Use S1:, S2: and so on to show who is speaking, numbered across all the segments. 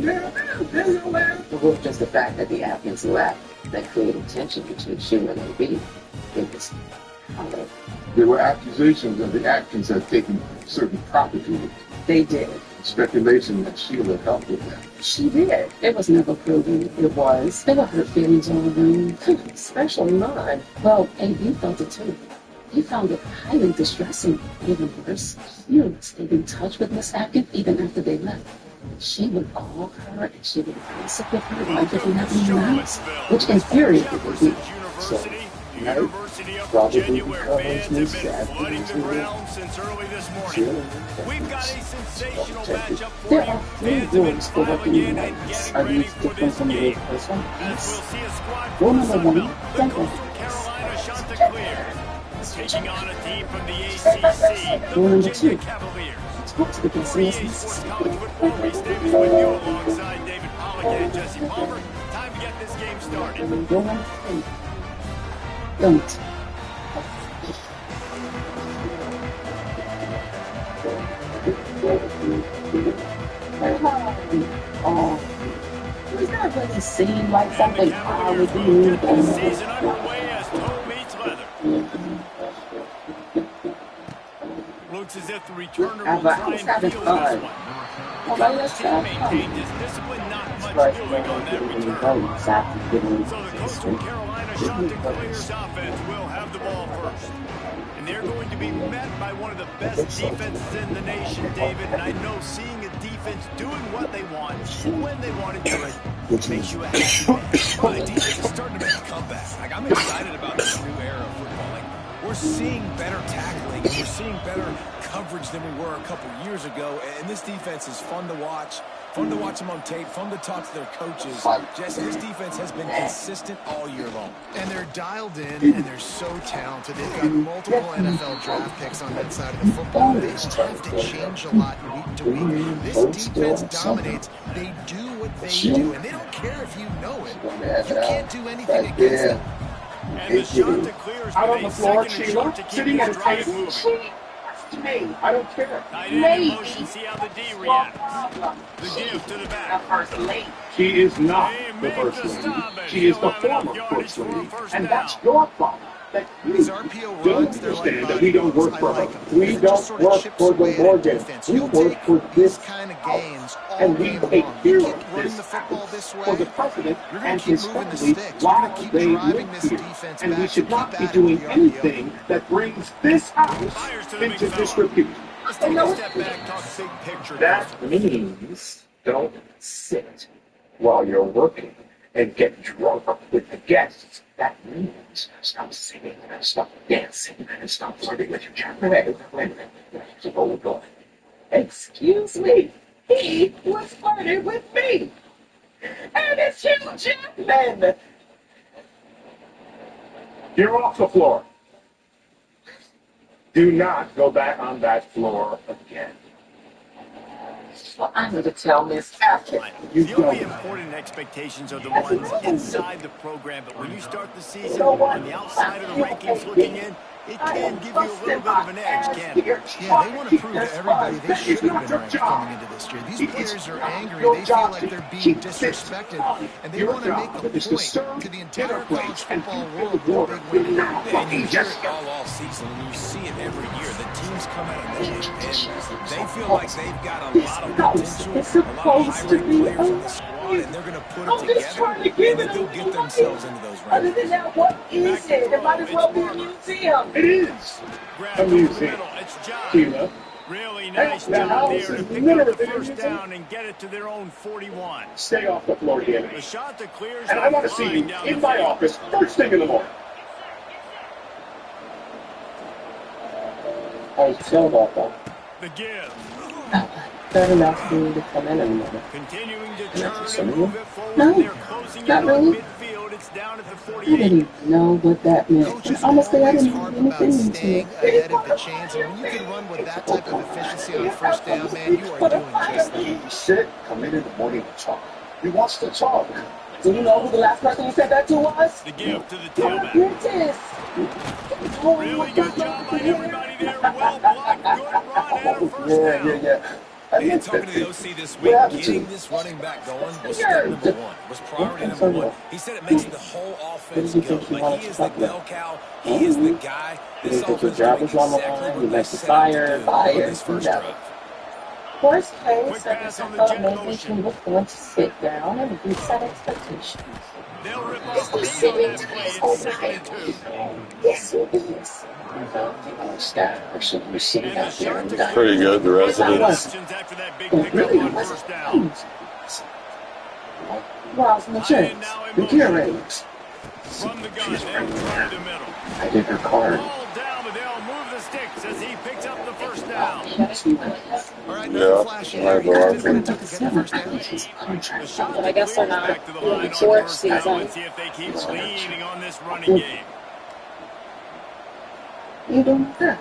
S1: It was just the fact that the Atkins left that created tension between Sheila and B. It was
S2: there were accusations that the Atkins had taken certain property.
S1: They did.
S2: Speculation that Sheila helped with that.
S1: She did. It was never proven. It was. There were hurt feelings all around, especially mine. Well, A.B. felt it too. He found it highly distressing. Even worse, Sheila stayed in touch with Miss Atkins even after they left. She would call her and she would gossip with her like it didn't happen in the house, which infuriated me.
S2: So, right? Probably because Miss Atkins
S3: We've got a sensational matchup for
S1: There
S3: you.
S1: are three rules for working in nights. Are these different from the first one? Yes. Rule number one,
S3: Coastal Carolina Chanticleer taking on a team from the ACC,
S1: Rule number
S3: the
S1: two,
S3: Virginia Cavaliers.
S1: sports to begin
S3: 48
S1: seriously.
S3: Sports College Football Reese Davis with you alongside David Pollock and Jesse Palmer. Time to get this game started.
S1: Rule number three, don't. Oh, does that really seem like something I would do?
S3: Season underway as toe meets leather. Looks as if the returner will try and feel this one. His team maintained his discipline, not much doing on that return. So the Coastal Carolina Chanticleers offense will have the ball first. And they're going to be met by one of the best defenses in the nation, David. And I know seeing a defense doing what they want, when they want to do it, makes you a happy man.
S4: Well, the defense is starting to make a comeback. Like, I'm excited about this new era of football. Like, we're seeing better tackling, and we're seeing better coverage than we were a couple years ago. And this defense is fun to watch. Fun to watch them on tape, fun to talk to their coaches. Jesse, this defense has been consistent all year long.
S5: And they're dialed in, and they're so talented. They've got multiple NFL draft picks on that side of the football. They just have to change a lot week to week. This defense dominates. They do what they do, and they don't care if you know it. You can't do anything against them.
S3: And the Chanticleers
S2: Out on
S3: with
S2: the
S3: a
S2: floor,
S3: second and
S2: Sheila,
S3: short to keep
S2: sitting
S3: this
S2: at a
S3: drive
S2: table.
S3: moving.
S2: Me, I don't care.
S3: Tight end in motion, see how the D reacts. The give to the back.
S2: She is not
S3: They
S2: the
S3: make
S2: first
S3: the
S2: lady.
S3: stop, and
S2: She is
S3: she'll
S2: the
S3: have enough
S2: former
S3: yardage
S2: first
S3: for a
S2: lady.
S3: first
S2: And
S3: down.
S2: that's your problem. That you
S5: These RPO
S2: don't
S5: runs, they're like
S2: understand that
S5: body
S2: we don't work
S5: blows.
S2: for
S5: I like
S2: her.
S5: them.
S2: We
S5: It just
S2: don't
S5: sort of
S2: work
S5: chips
S2: for the
S5: away at
S2: Morgan.
S5: defense.
S2: We
S5: You'll
S2: work
S5: take
S2: for
S5: these
S2: this
S5: kind of
S2: house.
S5: games all
S2: And we
S5: game
S2: take
S5: long.
S2: care
S5: You keep
S2: of
S5: running
S2: this
S5: the football
S2: house
S5: this
S2: for
S5: way,
S2: the president
S5: you're going
S2: and
S5: to keep
S2: his
S5: moving the
S2: family
S5: sticks. You're
S2: while
S5: going to keep
S2: they
S5: driving
S2: live
S5: this
S2: here.
S5: defense
S2: And we
S5: back. So
S2: should
S5: keep
S2: not be
S5: at it with
S2: doing
S5: the RPO.
S2: anything that brings this house
S3: Fires to the big
S2: into
S3: fella.
S2: disrepute.
S3: Let's take a step back, talk big picture.
S2: That means don't sit while you're working and get drunk with the guests. That means stop singing, stop dancing, and stop flirting with your child. Wait a minute. Hold on. Excuse me. He was flirting with me. And it's Hugh Jackman. You're off the floor. Do not go back on that floor again.
S1: Well, I need to tell Miss Atkins.
S3: The only important expectations are the ones inside the program, but when you start the season on the outside of the rankings looking in, it can give you a little bit of an edge, can't it?
S5: Yeah, they want to prove to everybody they should have been ranked coming into this year. These players are angry. They feel like they're being disrespected, and they want to make a point to the entire college football world with a big win.
S4: And you hear it all season, and you see it every year. The teams come out of nowhere, and they feel like they've got a lot of potential, a lot of high-ranked players on the squad, and they're going to put it together, and they'll get themselves into those
S1: Other
S4: rankings.
S1: than that, what is it? It might as well be a museum.
S2: It is
S3: Grab
S2: a
S3: over the
S2: museum.
S3: middle. It's John.
S2: Sheila.
S3: Really nice
S2: Hey,
S3: job
S2: now,
S3: there to
S2: this is
S3: pick up
S2: literally
S3: the
S2: a
S3: first
S2: museum.
S3: down and get it to their own 41.
S2: Stay off the floor, Danny.
S3: The Chanticleers
S2: And I want to see you in my office first thing in the morning.
S1: Hey, chill about that.
S3: The give.
S1: Fair enough for you to come in and move.
S3: Continuing to
S1: Can I
S3: turn
S1: just
S3: and
S1: say
S3: move
S1: it?
S3: it forward.
S1: No,
S3: They're closing in
S1: not
S3: on
S1: really.
S3: midfield. It's down at the
S1: I
S3: 48.
S1: didn't know what that meant.
S5: Coaches
S1: Honestly, I
S5: always
S1: didn't
S5: harp
S1: know
S5: about
S1: anything to
S5: staying
S1: it.
S5: ahead of the chains, and when you can run with that type of efficiency on first down, man, you are doing just that.
S2: Sit, come in the morning and talk. He wants to talk.
S1: Do you know who the last person who said that to was?
S3: The give to the
S1: Your
S3: tailback.
S1: apprentice.
S3: Really good job by everybody there. Well blocked. Good run and a first down.
S2: Yeah.
S4: And talking to the OC this week, getting this running back going was step number one, was priority number one. He said it makes the whole offense go. Like, he is the bell cow. He is the guy. This offense is doing exactly what they set out to do on this first drive.
S1: Worst case, I guess I thought maybe he was going to sit down and reset expectations. Is he sitting to his own right? Yes, he is. Staff should be sitting out there.
S6: Pretty good, the residents.
S1: Ross James, the curators.
S3: From the gun, they'll try the middle.
S2: I did her card.
S3: Ball down, but they'll move the sticks as he picks up the first down.
S5: All right, no flashing.
S6: I go
S5: Just gonna get the first down.
S1: But I guess they're not
S3: Back to the line on
S1: fourth
S3: first down.
S1: season.
S3: Let's see if they keep leaning on this running game.
S1: You doing that?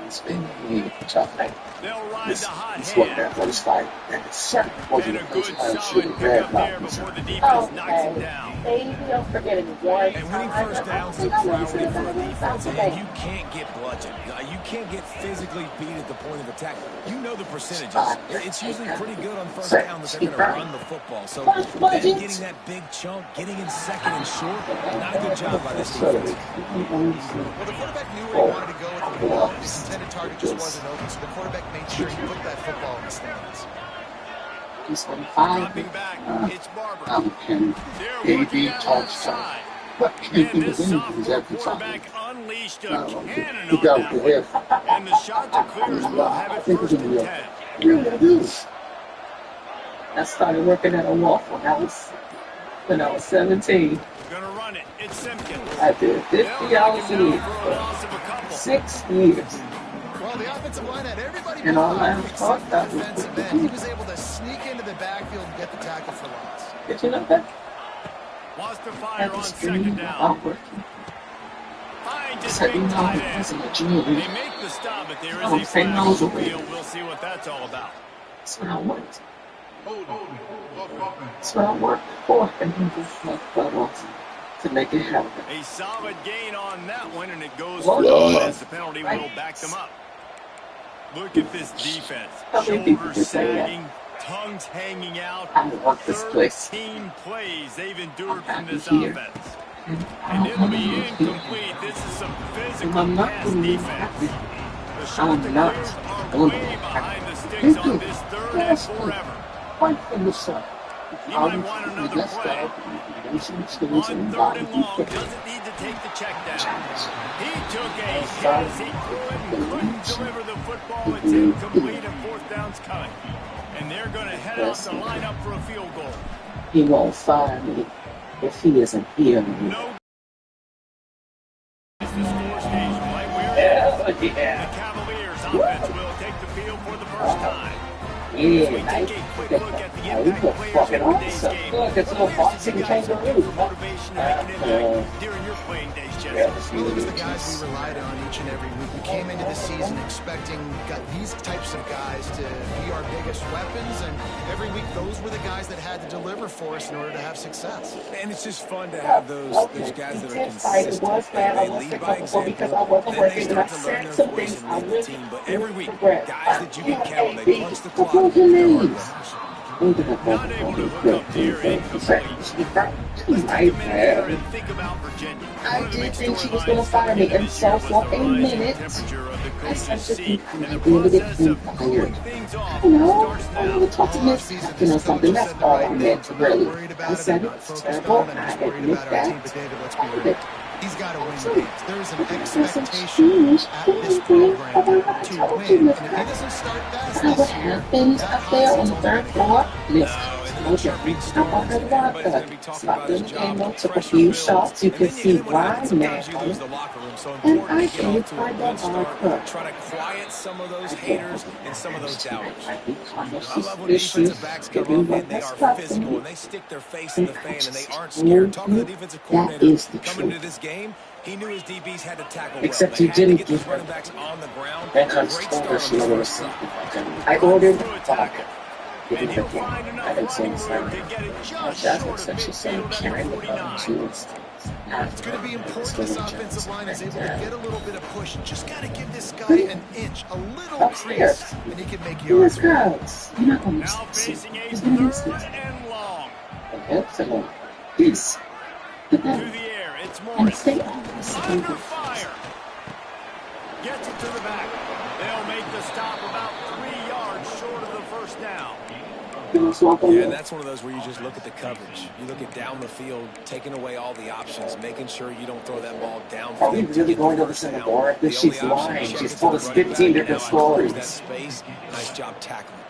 S2: It's been a tough night.
S3: They'll ride the hot
S2: This wasn't
S3: hand.
S2: that first fight. And it's certainly wasn't
S3: And
S2: the
S3: a good
S2: first time
S3: solid
S2: shooting
S3: pickup
S2: red
S3: there
S2: mountains.
S3: before the defense knocks him
S1: Okay.
S3: down.
S1: Maybe I'm forgetting one
S4: And winning
S1: time.
S4: first downs is a priority for a defense, and you can't get bludgeoned. You can't get physically beat at the point of attack. You know the percentages. It's usually pretty good on first down that they're going to run the football. So them getting that big chunk, getting in second and short, not a good job by this defense.
S5: Well, the quarterback knew where he wanted to go with the ball. His intended target just wasn't open, so the quarterback made sure he put that football in the stands.
S1: He's 25.
S3: Dropping back, it's Barber.
S2: Can
S3: They're working
S2: AB
S3: out
S2: talks to
S3: outside.
S2: what
S3: And
S2: can
S3: this
S2: he
S3: sophomore quarterback unleashed a cannon
S2: He
S3: on
S2: got
S3: that
S2: the
S3: one.
S2: head.
S3: And the shot to clears will have it first and 10.
S1: I started working at a Waffle House when I was 17.
S3: Gonna run it. It's Simpkins.
S1: I did 50
S3: They'll
S1: hours
S3: take
S1: a
S3: him
S1: week
S3: down for a loss of a couple.
S1: for 6 years.
S5: Well, the offensive line had everybody
S1: And all
S5: behind
S1: that
S5: except the
S1: talk,
S5: defensive end. He was able to sneak into the backfield and get the tackle for loss.
S1: Did you know that?
S3: Wants to fire
S1: At
S3: on
S1: the
S3: second
S1: stream,
S3: down.
S1: outward.
S3: Finds his
S1: Second
S3: big
S1: time,
S3: tight
S1: it
S3: end.
S1: wasn't a junior.
S3: They make the stop, but there is
S1: Oh,
S3: a
S1: 10
S3: flag
S1: miles
S3: on the
S1: away.
S3: field. We'll see what that's all about.
S1: That's what I worked. That's what I worked for. And he just like to make it happen.
S3: A solid gain on that one, and it goes
S1: Well
S3: for
S6: done.
S3: goal as the penalty will back them up. Look at this defense.
S1: How many people
S3: Shoulders
S1: can say that?
S3: sagging, tongues hanging out.
S1: I work this place.
S3: 13 plays they've endured
S1: I'm
S3: from this
S1: happy here.
S3: offense.
S1: I
S3: And
S1: don't
S3: it'll be
S1: want to be
S3: incomplete. This is some physical
S1: I'm not
S3: pass
S1: going to be
S3: defense.
S1: happy.
S3: The shot
S1: I'm
S3: to
S1: not
S3: clears are
S1: going
S3: way
S1: to be
S3: behind the
S1: happy.
S3: sticks on this third and
S1: Yes,
S3: forever.
S1: Fight for yourself.
S3: He might want another play. On third and long, doesn't need to take the check down. He took a hit as he couldn't deliver the football. It's incomplete and fourth down's coming. And they're going to head out to line up for a field goal.
S1: He won't fire me if he isn't here.
S3: No. It's the score stage right where it is. The Cavaliers offense will take the field for the first time. As we
S1: Yeah,
S3: take
S1: nice.
S3: a quick look at the
S1: He's
S3: impact
S1: a
S3: players
S1: fucking
S3: in today's
S1: awesome.
S3: game.
S1: Look, it's a little
S3: Who are
S1: boxing
S3: the guys that
S1: kangaroo.
S3: have the motivation to make an impact during your playing days, Jesse?
S5: Well, it was the guys we relied on each and every week. We came into the season expecting these types of guys to be our biggest weapons, and every week those were the guys that had to deliver for us in order to have success.
S4: And it's just fun to have those guys that are
S1: It was
S4: consistent.
S1: bad. I
S4: They
S1: was
S4: lead
S1: sick
S4: by
S1: before because
S4: example.
S1: I wasn't
S4: Then they
S1: working, and I
S4: start to learn
S1: said
S4: their
S1: some
S4: voice
S1: things
S4: and
S1: I
S4: lead the
S1: really
S4: team. But every week,
S1: regret.
S4: guys that you can count on, they punch the clock.
S1: What's
S4: They're
S1: your
S4: hard
S1: name?
S4: runners.
S3: Not able to hook up there incomplete. Let's take a minute here and think about Virginia.
S1: I
S3: One of the
S1: did
S3: big
S1: think she was
S3: storylines
S1: going to fire me,
S3: coming into
S1: and
S3: this
S1: so
S3: year was
S1: for
S3: the
S1: a
S3: rise in
S1: minute,
S3: temperature of the
S1: I
S3: coaching
S1: started to
S3: seat,
S1: think I
S3: and the
S1: might be able to get
S3: process
S1: him
S3: of cooling
S1: fired.
S3: things off
S1: You know,
S3: starts
S1: I
S3: now.
S1: want to talk to
S5: All
S1: Miss
S5: offseason,
S1: Captain or
S5: this
S1: something.
S5: coach
S1: That's
S5: said the
S1: all
S5: right
S1: I
S5: thing.
S1: meant,
S5: We're not
S1: really.
S5: worried
S1: I
S5: about it.
S1: said
S5: We're
S1: it
S5: not
S1: was
S5: focused
S1: terrible.
S5: on it.
S1: I
S5: I'm just worried
S1: admit
S5: about our team.
S1: that.
S5: But David, let's be
S1: I
S5: real.
S1: did.
S5: He's got to win
S1: So,
S5: games. There is an
S1: there's some
S5: expectation
S1: change
S5: at this
S1: coming from
S5: program
S1: what I
S5: to
S1: told you,
S5: win.
S1: Miss
S5: And if he
S1: Captain.
S5: doesn't start fast
S1: Now, what
S5: this year,
S1: happened
S5: that
S1: up
S5: hot
S1: there on
S5: seat's
S1: the
S5: only
S1: third
S5: going to
S1: floor?
S5: get
S1: Miss
S4: No, and then
S1: told
S4: the
S1: you.
S4: chirping
S1: I
S4: starts,
S1: wanted
S4: and
S1: to
S4: everybody's
S1: vodka.
S4: going to be talking
S1: Stopped
S4: about
S1: in
S4: his
S1: the
S4: job.
S1: angle,
S4: The
S1: took a
S4: pressure
S1: few
S4: builds,
S1: shots. You
S4: and
S1: could
S4: then
S1: see
S4: what happens,
S1: why
S4: sometimes you
S1: now.
S4: lose the locker room. So
S1: And
S4: important
S1: I
S4: to get off
S1: gave
S4: to
S1: my
S4: a good start.
S1: vodka.
S4: Try to quiet some of those
S1: I
S4: haters
S1: gave
S4: and some of those doubters. I love when
S1: Issues
S4: defensive backs come
S1: giving
S4: up
S1: what
S4: and they
S1: has
S4: are
S1: got
S4: physical
S1: me.
S4: and they stick their face in
S1: And
S4: the
S1: I
S4: fan and they
S1: just
S4: aren't
S1: told
S4: scared. Talking to
S1: you
S4: the defensive
S1: that
S4: coordinator
S1: is the
S4: coming
S1: truth.
S4: into this game, he knew his DBs had to tackle well.
S1: Except
S4: They
S1: you
S4: had to
S1: didn't
S4: get
S1: give
S4: those
S1: her
S4: running backs on the ground.
S2: That
S4: Great
S2: comes
S4: start
S2: over
S4: on
S2: she
S4: this
S2: never
S4: first
S2: seen.
S4: drive.
S2: I ordered
S3: Through a
S2: vodka.
S3: tackle.
S2: Give
S3: And
S2: it
S3: he'll
S2: again.
S3: find
S2: I
S3: enough
S2: haven't seen
S3: running room
S2: this.
S3: to get it
S2: My
S3: just
S2: Jasmine
S3: short of
S2: said she said
S3: midfield at the
S2: carrying the
S3: 49.
S2: she was
S5: It's going to be important this offensive line is able to get a little bit of push. Just got to give this guy an inch, a little crease, and he can make yards.
S3: Now facing a third and long.
S1: Peace.
S3: To the air, it's Morris. Under fire. Gets it to the back. They'll make the stop about 3 yards short of the first down.
S4: Yeah, and that's one of those where you just look at the coverage. You look at down the field, taking away all the options, making sure you don't throw that ball downfield.
S2: Are we really going to listen to Laura? She's lying. She's told us 15 different stories.
S4: Nice job tackling.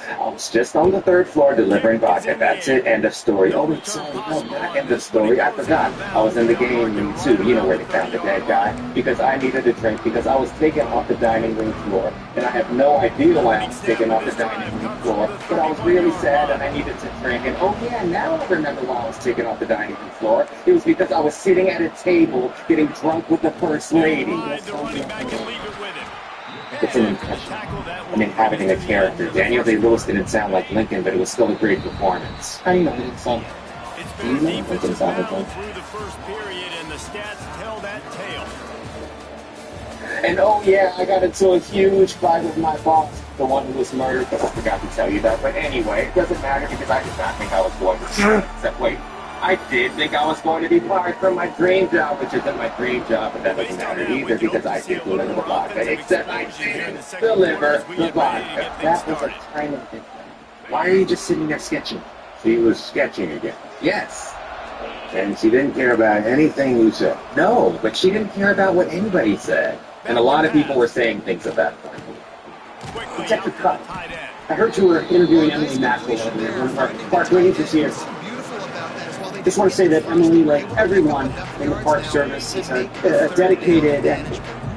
S2: I was just on the 3rd floor delivering vodka. That's it. End of story. Oh, wait, sorry. No, not end of story. I forgot. I was in the game room, too. You know where they found the dead guy. Because I needed a drink. Because I was taken off the dining room floor. And I have no idea why I was taken off the dining room floor. But I was really sad and I needed to drink. And oh, yeah, now I remember why I was taken off the dining room floor. It was because I was sitting at a table getting drunk with the First Lady. It's an impression. I'm inhabiting a character. Daniel Day-Lewis didn't sound like Lincoln, but it was still a great performance.
S1: I know it sounds.
S3: It's been a defensive battle through the first period, and the stats tell that tale.
S2: And oh yeah, I got into a huge fight with my boss, the one who was murdered, but I forgot to tell you that. But anyway, it doesn't matter because I did not think I was going to wait. I did think I was going to be fired from my dream job, which isn't my dream job, but that doesn't matter either because I did deliver the vodka, except I didn't deliver the vodka. That was a tiny thing. Why are you just sitting there sketching?
S6: She was sketching again.
S2: Yes.
S6: And she didn't care about anything you said.
S2: No, but she didn't care about what anybody said. And a lot of people were saying things at that point. Detective Cup, I heard you were interviewing Emily Maxwell earlier, one of our park rangers here. I just want to say that Emily, like everyone in the Park Service, is dedicated.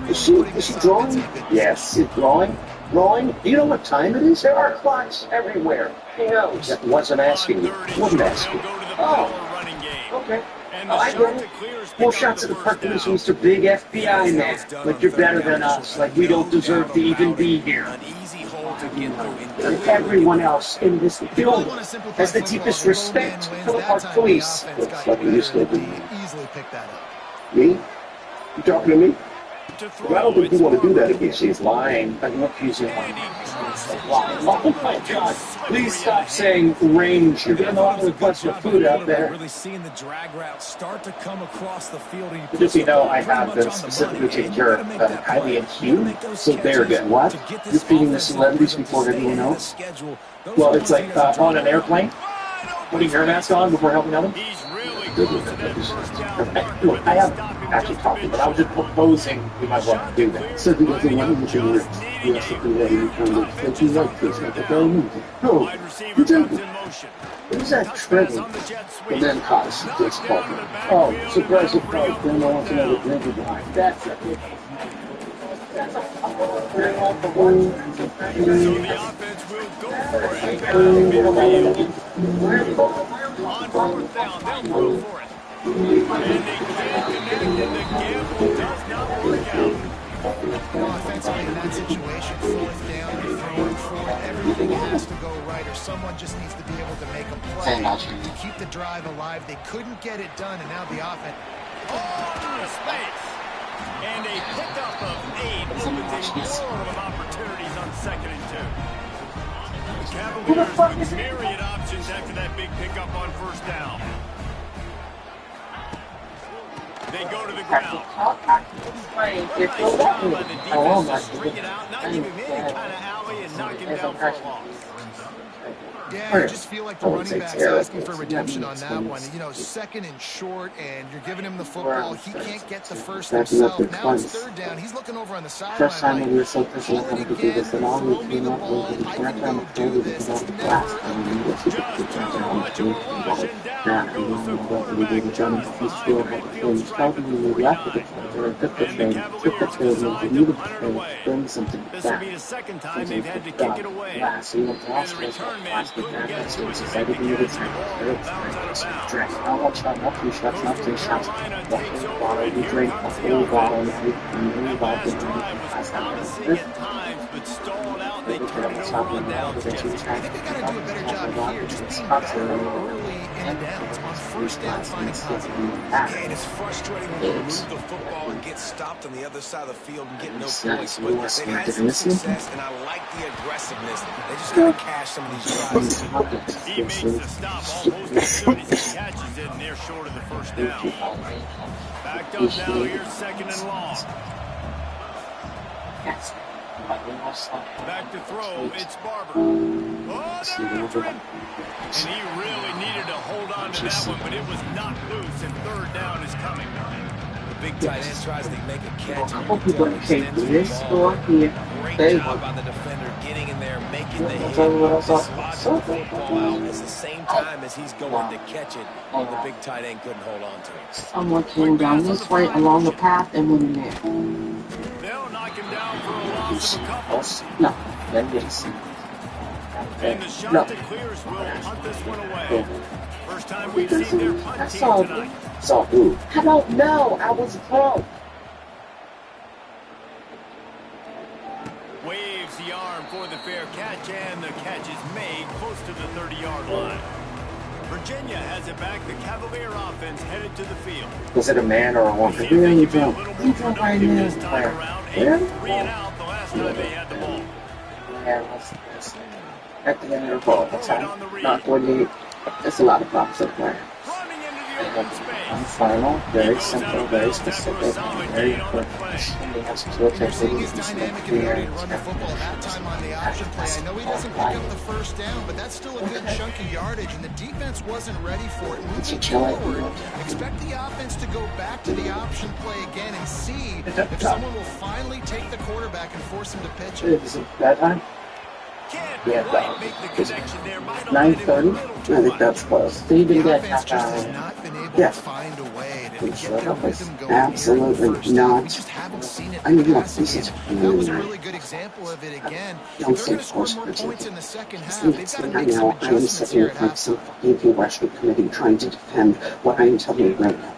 S2: Is she drawing?
S6: Yes.
S2: She's drawing? Drawing? Do you know what time it is? There are clocks everywhere. Who knows? That wasn't asking you. Wasn't asking. Oh, okay. I get it. 4 shots at the park police, Mr. Big FBI man. Like you're better than us. Like we don't deserve to even be here. And everyone else in this building has the deepest respect for the park police.
S6: Looks like you still do.
S5: Easily pick that up.
S6: Me? You talking to me? Well, I don't think you want to do that again.
S2: She's lying. I'm accusing her. Oh my God! Please stop saying range. You're getting a lot of requests for food out there.
S4: Really seeing the drag route start to come across the field.
S2: Just so you know, I have them specifically taking care of Kylie and Hugh. So they're good. What? You're feeding the celebrities before everyone else? Well, it's like on an airplane, putting your mask on before helping others. Look, I have actually talking, but I was just proposing we might want to do that.
S1: So because they wanted to do it, you have to do that in kind of that you like this, like a very movie. No, you don't. What is that treading? The then cost this talking. Oh, surprise, surprise, Grandma wants another drink of wine. That's a good That's a
S3: So the offense will go for it. On 4th down, they'll go for it. And they can't connect, and the gamble does not work out.
S5: Offensively in that situation, 4th down, you're throwing for it. Everything has to go right, or someone just needs to be able to make a play to keep the drive alive. They couldn't get it done, and now the offense.
S3: Oh, into space. And a pickup of 8 opens a world of opportunities on 2nd and 2. The Cavaliers with myriad options after that big pickup on 1st down. They go to the ground.
S1: It's
S3: Nice job by the
S1: Oh,
S3: defense to string it out, not give him any kind of alley and knock him down for a loss.
S5: Yeah, you just feel like the running back's asking for redemption on that one. You know, 2nd and short, and you're giving him the football. He can't get the first himself. Now it's 3rd down. He's looking over on the sideline.
S1: First time we were so disappointed to do this, and all we came up with was the first time we did this about the last time we did this. We did Johnny Fee score, and probably we left the defender and took the train, took the field, and needed to bring something back.
S3: This will be the 2nd time they've had to kick it away.
S1: Last, we went to
S3: And the return man couldn't get to it.
S1: I didn't need it. Now watch out, not 2 shots, not 3 shots. Watching the bottle, we drink the whole bottle, and we involved in the last time.
S3: At times, but stalled out. They turned it over on downs.
S5: I think they got to do a better job here, just being better early second downs. On first down, finding positive.
S4: And it's frustrating when you move the football and get stopped on the other side of the field and get no points. But they've had some success, and I like the aggressiveness. They just got to cash some of these drives.
S3: He makes the stop almost as soon as he catches it, and they're short of the first down. Backed up now here, second and long. Back to throw, it's Barber. Oh, they're after him. And he really needed to hold on to that one, but it was not loose, and third down is coming.
S4: The big tight end tries to make a catch.
S1: I hope people take this door here.
S4: Great job by the defender getting in there, making the hit, dislodging the football out at the same time as he's going to catch it. And the big tight end couldn't hold on to it.
S1: Someone came down this way along the path and went in there.
S3: They'll knock him down for a loss of a couple.
S1: No, that is.
S3: And the shot that clears will punt this one away. First time we've seen their punt team tonight.
S1: So, I don't know. I was broke.
S3: Waves the arm for the fair catch, and the catch is made close to the 30-yard line. Virginia has it back. The Cavalier offense headed to the field.
S2: Was it a man or a woman?
S3: See if they can be a little more productive this time around. 3 and out the last time they had the ball.
S1: At the end of the ball, that's not 48. There's a lot of props up there.
S3: Running into the open space.
S1: Final, very simple, very specific, very quick. And they have some skill
S5: You're
S1: checks.
S5: seeing his dynamic ability to run the football that time on the option play. I know he doesn't pick up the first down, but that's still a good chunk of yardage, and the defense wasn't ready for it. Moving forward, expect the offense to go back to the option play again and see if someone will finally take the quarterback and force him to pitch it.
S1: Is it that time?
S3: Yeah, quite make the connection there. Might have been
S1: 9:30? I think that's close. So you
S5: The
S1: didn't get
S5: offense
S1: half
S5: just has
S1: hour.
S5: not been able
S1: Yeah.
S5: to find a way to get
S1: Sure,
S5: their
S1: that was
S5: rhythm going here in the
S1: absolutely
S5: first half.
S1: not.
S5: We just haven't seen it
S1: I mean, look,
S5: passing
S1: this is
S5: game. That was a really good example of it again. If
S1: Don't
S5: they're going
S1: say
S5: to score more
S1: force
S5: points in the second half,
S1: I
S5: they've got to make some
S1: know I am
S5: adjustments
S1: sitting
S5: here
S1: here
S5: at
S1: like
S5: halftime.
S1: some fucking congressional committee trying to defend what I am telling you right now.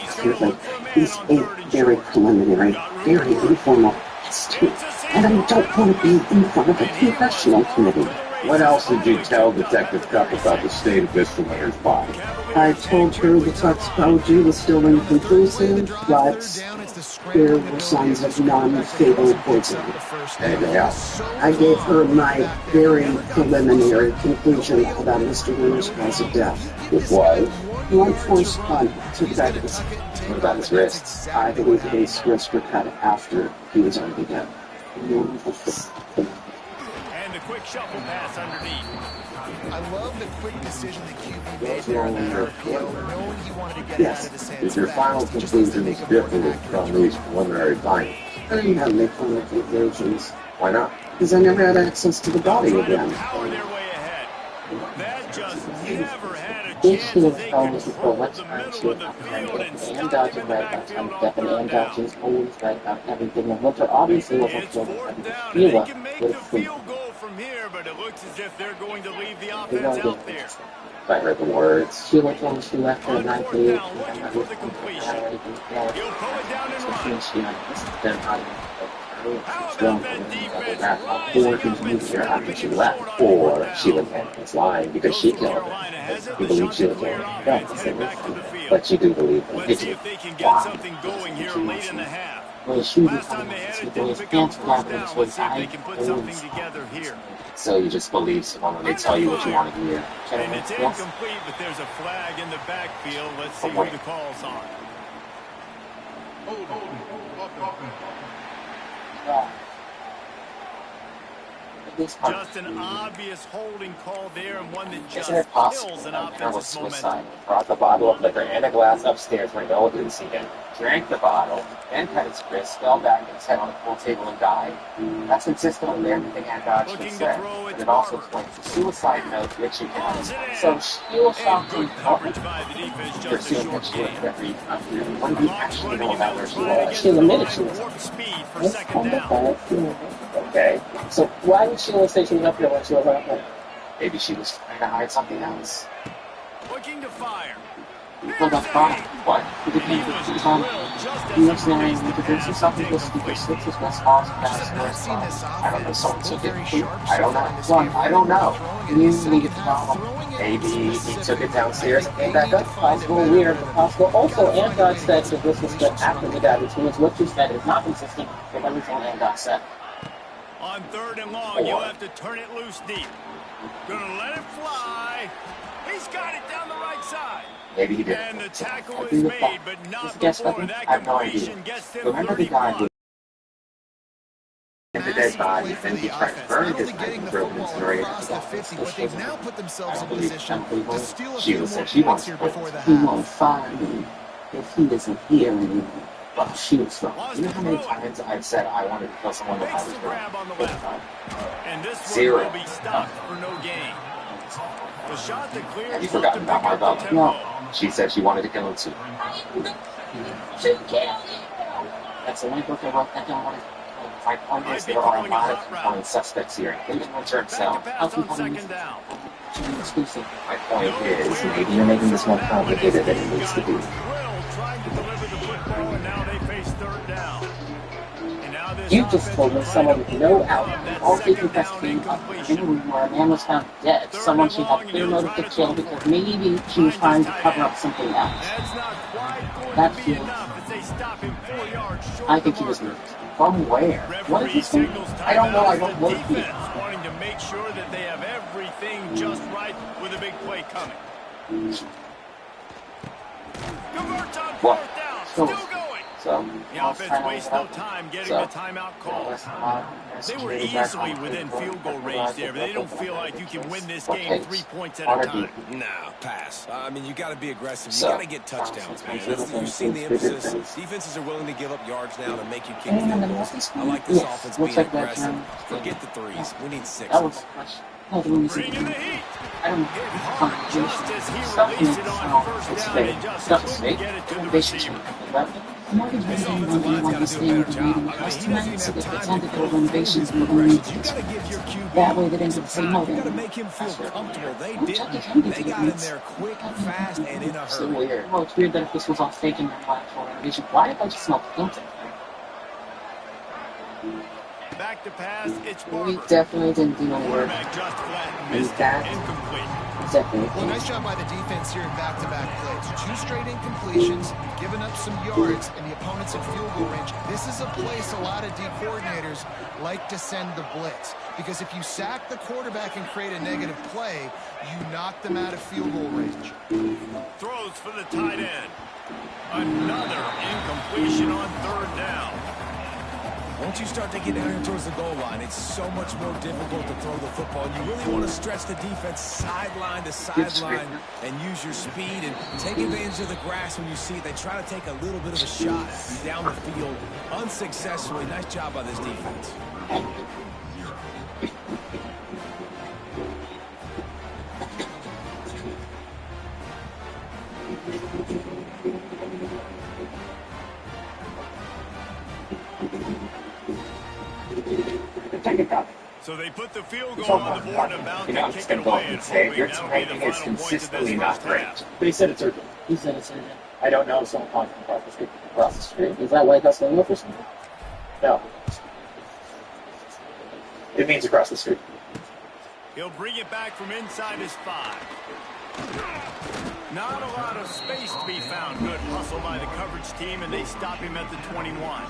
S1: Seriously, it's a very preliminary, very informal estimate, and I don't want to be in front of a congressional committee.
S6: What else did you tell Detective Cup about the state of this Layer's body?
S1: I told her the toxicology was still inconclusive, but there were signs of non-fatal poisoning. I gave her my very preliminary conclusion about Mr. Winter's cause of death.
S6: It was.
S1: Blunt force punch to the back of his head.
S2: What about his wrists?
S1: I believe his wrists were cut after he was already dead.
S3: And the quick shuffle pass underneath.
S5: I love the quick decision the QB made there on that RPO, knowing he wanted to get it out of his hands
S6: If your
S5: fast.
S6: final
S5: He just
S6: conclusion
S5: needs
S6: is
S5: to make a
S6: different
S5: really
S6: from
S5: accurate
S6: these
S5: jump.
S6: preliminary findings,
S1: I didn't have to make fun of conclusions
S2: Why not?
S1: because I never had access to the body
S3: Trying to
S1: again.
S3: power their way ahead. That just never had a
S1: They
S3: chance
S1: should
S3: as
S1: have
S3: they
S1: told us
S3: controlled
S1: what
S3: the
S1: time
S3: middle
S1: to
S3: of the field and
S1: and
S3: stopped him
S1: Dodge
S3: in
S1: is
S3: the
S1: right about
S3: backfield
S1: time.
S3: on
S1: Devin
S3: third
S1: and
S3: down.
S1: Dodge is always right about everything. And Winter obviously wasn't
S3: It's
S1: killed.
S3: fourth down, and
S1: Sheila
S3: they can make
S1: would
S3: the
S1: have been.
S3: field goal from here, but it looks as if they're going to leave the
S1: They
S3: offense
S1: don't
S3: out
S1: get
S3: there.
S1: it.
S2: If I heard the words.
S1: Sheila told me she left her
S3: On
S1: at
S3: fourth
S1: 98.
S3: down, looking for the completion. He'll pull it down and run. How about that defense rising up and
S2: After she
S3: stopping him
S2: left,
S3: short on
S2: or
S3: fourth
S2: Sheila
S3: down?
S2: Kent was lying because she
S3: Coastal
S2: killed
S3: Carolina
S2: him.
S3: has it.
S2: You
S3: The
S2: believe Sheila
S3: Chanticleer
S2: killed him?
S3: offense headed back to the field.
S2: But you do believe him,
S3: Let's
S2: did
S3: see
S2: you?
S3: if they can get something going here late in the half. Last time they had it, didn't pick up first down. Let's see if they can put something together here.
S2: So you just believe someone when they tell you what you want to hear.
S3: And it's incomplete, but there's a flag in the backfield. Let's see who the call's on. Just an obvious holding call there, and one that just
S2: Isn't it possible
S3: kills an
S2: that there was
S3: offensive momentum.
S2: suicide? Brought the bottle of liquor and a glass upstairs where no one could see him, drank the bottle, then cut his wrist, fell back and sat on the pool table and died. That's consistent with everything Aunt Dodge
S3: Looking to
S2: said.
S3: throw,
S2: And
S3: it's
S2: it also
S3: Barber.
S2: explains the suicide note which you
S3: Hauls
S2: can.
S3: it in.
S2: So Sheila
S3: And
S2: shot
S3: good
S2: him
S3: coverage by the defense, just a
S2: Pursuing
S3: short
S2: that she
S3: gain.
S2: looked every What do you
S3: Clock's
S2: actually
S3: running,
S2: know
S3: and
S2: about
S3: they'll
S2: where she
S3: try it
S2: was?
S1: She
S3: against the
S1: admitted she
S3: line.
S1: was.
S3: Warp speed for
S1: That's
S3: second down.
S1: wonderful.
S2: Okay,
S1: So why did Sheila say she was up here when she was up there?
S2: maybe she was trying to hide something else.
S3: Looking to fire.
S1: But that's fine.
S2: What?
S1: It
S3: He
S1: depends
S3: was
S1: on the time.
S3: drilled just as
S1: You
S3: he
S1: know, saying
S3: released
S1: to
S3: the
S1: this
S3: pass.
S1: is
S3: It's
S1: something that's super
S3: incomplete.
S1: six is best balls
S5: I just have not seen this
S2: I don't know.
S5: offense
S2: Someone
S5: look
S2: took it.
S5: very
S2: Who?
S5: sharp
S2: I
S5: so
S2: don't
S5: far
S2: know.
S5: in this
S1: one.
S5: game.
S2: I
S5: Running
S2: don't
S5: more
S2: know.
S5: throwing in the
S1: You need to
S5: second half.
S1: follow.
S5: Throwing it
S2: Maybe he took it
S5: specifically. I
S2: downstairs
S5: think
S2: and
S5: they
S2: came back
S5: need to
S2: up.
S5: find a
S1: Possible
S5: better
S1: weird,
S5: rhythm.
S1: possible.
S5: You
S1: Also,
S5: gotta find a
S1: Andot
S5: way to
S1: said
S5: get some
S1: that this was the
S5: completions from
S1: after
S5: the
S1: the
S5: guy.
S1: garbage means what you said is not consistent with everything Andot said.
S3: On 3rd and long,
S2: Or
S3: you'll
S2: what?
S3: have to turn it loose deep. Gonna let it fly. He's got it down the right side.
S2: Maybe he did.
S3: And the tackle
S1: I
S3: is
S1: agree with
S3: made,
S1: that.
S3: but
S1: Just
S3: not
S1: guess
S3: before
S1: what?
S3: that
S2: I have no idea.
S3: completion gets them
S2: Remember the
S3: 30
S2: guy
S3: plus.
S2: who the dead
S5: Massive
S2: body
S5: play for
S2: and he
S5: the
S2: tried to
S5: offense.
S2: burn
S5: Not
S2: his
S5: only
S2: knife
S5: getting
S2: and
S5: the
S2: throw the
S5: football
S2: incinerator?
S5: across the 50, but they've now put
S2: I
S5: themselves
S2: don't
S5: in
S2: believe. I
S5: position
S2: don't believe
S5: to
S2: her.
S5: steal a
S2: She
S5: few
S2: was
S5: more
S2: said she
S5: points
S2: wants
S5: here
S2: to.
S5: before the
S1: He won't
S5: half.
S1: find me if he doesn't hear me. But she was from.
S3: Wants
S2: You know
S3: to
S2: how many
S3: throw it.
S2: times I've said I wanted to kill someone when I
S3: Makes
S2: was
S3: the
S2: growing
S3: grab on the
S2: up?
S3: left. And this one
S2: 0.
S3: will be stopped for no gain. The shot that
S2: Have
S3: clears
S2: you
S3: looked to
S2: forgotten
S3: pick
S2: about
S3: up the
S2: Margot?
S3: tempo.
S2: She said she wanted to kill him too.
S1: That's the only book I wrote that down.
S2: My point
S3: Might
S2: is
S3: be
S2: there are a
S3: calling a
S2: lot of
S3: hot route.
S2: component suspects here, including one turn
S3: Back to
S2: south.
S3: pass on 2nd down.
S1: Exclusive.
S2: My point
S3: No
S2: is
S3: clear
S2: maybe you're making this
S3: answer on
S2: more
S3: that one as
S2: complicated than
S3: he
S2: it needs to
S3: got
S2: be.
S3: drilled trying to deliver the football, and now they face 3rd down. And now this
S1: You just
S3: offense
S1: told
S3: will
S1: me
S3: try
S1: someone
S3: to
S1: with no out,
S3: overcome that
S1: all taking
S3: 2nd
S1: press
S3: down
S1: came up in a
S3: incompletion.
S1: room where a man was found dead.
S3: 3rd
S1: Someone
S3: and
S1: she had
S3: long, and
S1: clear
S3: he'll
S1: motive
S3: try
S1: to
S3: to
S1: kill
S3: throw
S1: because
S3: for it.
S1: maybe she was
S3: Finds his
S1: trying to
S3: tight
S1: cover
S3: end.
S1: up something else.
S3: That's not quite going
S1: That
S3: to be
S1: feels.
S3: enough as they stop him 4 yards short
S1: I
S3: of the
S1: think he was
S3: marker.
S1: moved.
S2: From where?
S1: What is
S3: Referee
S1: this thing?
S3: signals
S2: I don't know.
S3: timeout
S2: I
S3: as the
S2: don't work here.
S3: defense wanting to make sure that they have everything just right with a big play coming. Converts on
S2: What?
S3: 4th down.
S1: So,
S3: Still going.
S2: So,
S3: The offense wastes no time getting the timeout called. They were easily within field goal range there, but they don't feel like you can win this game 3 points at a time.
S4: Nah, pass. I mean, you got to be aggressive. You
S2: So,
S4: got to get touchdowns, man. You've seen the emphasis. Defenses are willing to give up yards now to make you kick field goals. I like this offense being aggressive. Forget the threes. We need
S1: that was
S4: sixes.
S1: a question. No, the room is
S3: Bring in the heat.
S1: I don't know.
S3: Hit hard just as he
S1: Stuff
S3: released it
S1: makes
S3: on
S1: sound.
S3: 1st
S1: It's
S3: down
S1: fake.
S3: and just
S1: Stuff is
S3: couldn't
S1: fake.
S3: get it to the
S1: Motivation
S3: receiver.
S1: Morgan's
S4: This
S1: really
S4: offensive line's got to do a better job. I mean, he doesn't even
S1: so
S4: have
S1: they
S4: time
S1: pretend
S4: to
S1: that
S4: go
S1: their
S4: through
S1: motivations
S4: his
S1: were only
S4: progressions. You got to give your
S1: that way
S4: QB
S1: they didn't
S4: some
S1: get the same
S4: time. You got to
S1: motive.
S4: make him feel comfortable. They
S1: Well, Chucky
S4: didn't.
S1: can be
S4: They got in there quick, fast, and in a
S2: so
S4: hurry.
S2: weird.
S1: Well, it's weird that if this was all fake in real life or vision, why did I just smell guilty?
S3: Back to pass, it's
S1: We
S3: Barber.
S1: definitely didn't do no work.
S3: Quarterback just flat
S2: And
S3: missed
S2: that-
S3: it. Incomplete.
S1: Definitely.
S5: Well, nice job by the defense here in back-to-back plays. 2 straight incompletions, giving up some yards, and the opponent's in field goal range. This is a place a lot of D coordinators like to send the blitz. Because if you sack the quarterback and create a negative play, you knock them out of field goal range.
S3: Throws for the tight end. Another incompletion on 3rd down.
S4: Once you start to get down here towards the goal line, it's so much more difficult to throw the football. You really want to stretch the defense sideline to sideline and use your speed and take advantage of the grass when you see it. They try to take a little bit of a shot down the field unsuccessfully. Nice job by this defense.
S3: So they put the field goal on the board and about to kick it away and hoping
S2: Your
S3: that'll be the
S2: timing is
S3: final point of this
S2: consistently
S3: first
S2: not great.
S3: half.
S1: But he said it's urgent. He said it's urgent. I don't know someone calling from across the street. Is that White House lingo for something?
S2: No. It means across the street.
S3: He'll bring it back from inside his 5. Not a lot of space to be found. Good hustle by the coverage team, and they stop him at the 21.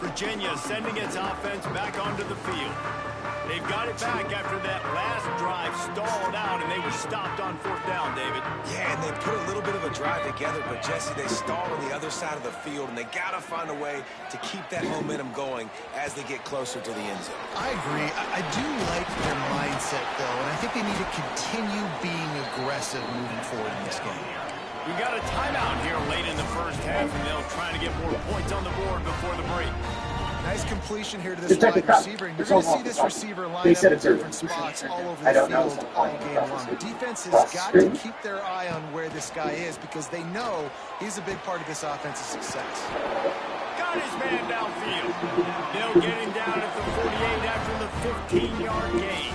S3: Virginia sending its offense back onto the field. They've got it back after that last drive stalled out, and they were stopped on 4th down, David.
S4: Yeah, and they put a little bit of a drive together, but Jesse, they stalled on the other side of the field, and they got to find a way to keep that momentum going as they get closer to the end zone.
S5: I agree. I do like their mindset, though, and I think they need to continue being aggressive moving forward in this game.
S3: We got a timeout here late in the first half, and they'll try to get more points on the board before the break.
S5: Nice completion here to this wide receiver, and you're going to see this receiver line up in different spots all over the field all game long. The defense has got to keep their eye on where this guy is because they know he's a big part of this offense's success.
S3: Got his man downfield. They'll get him down at the 48 after the 15-yard gain.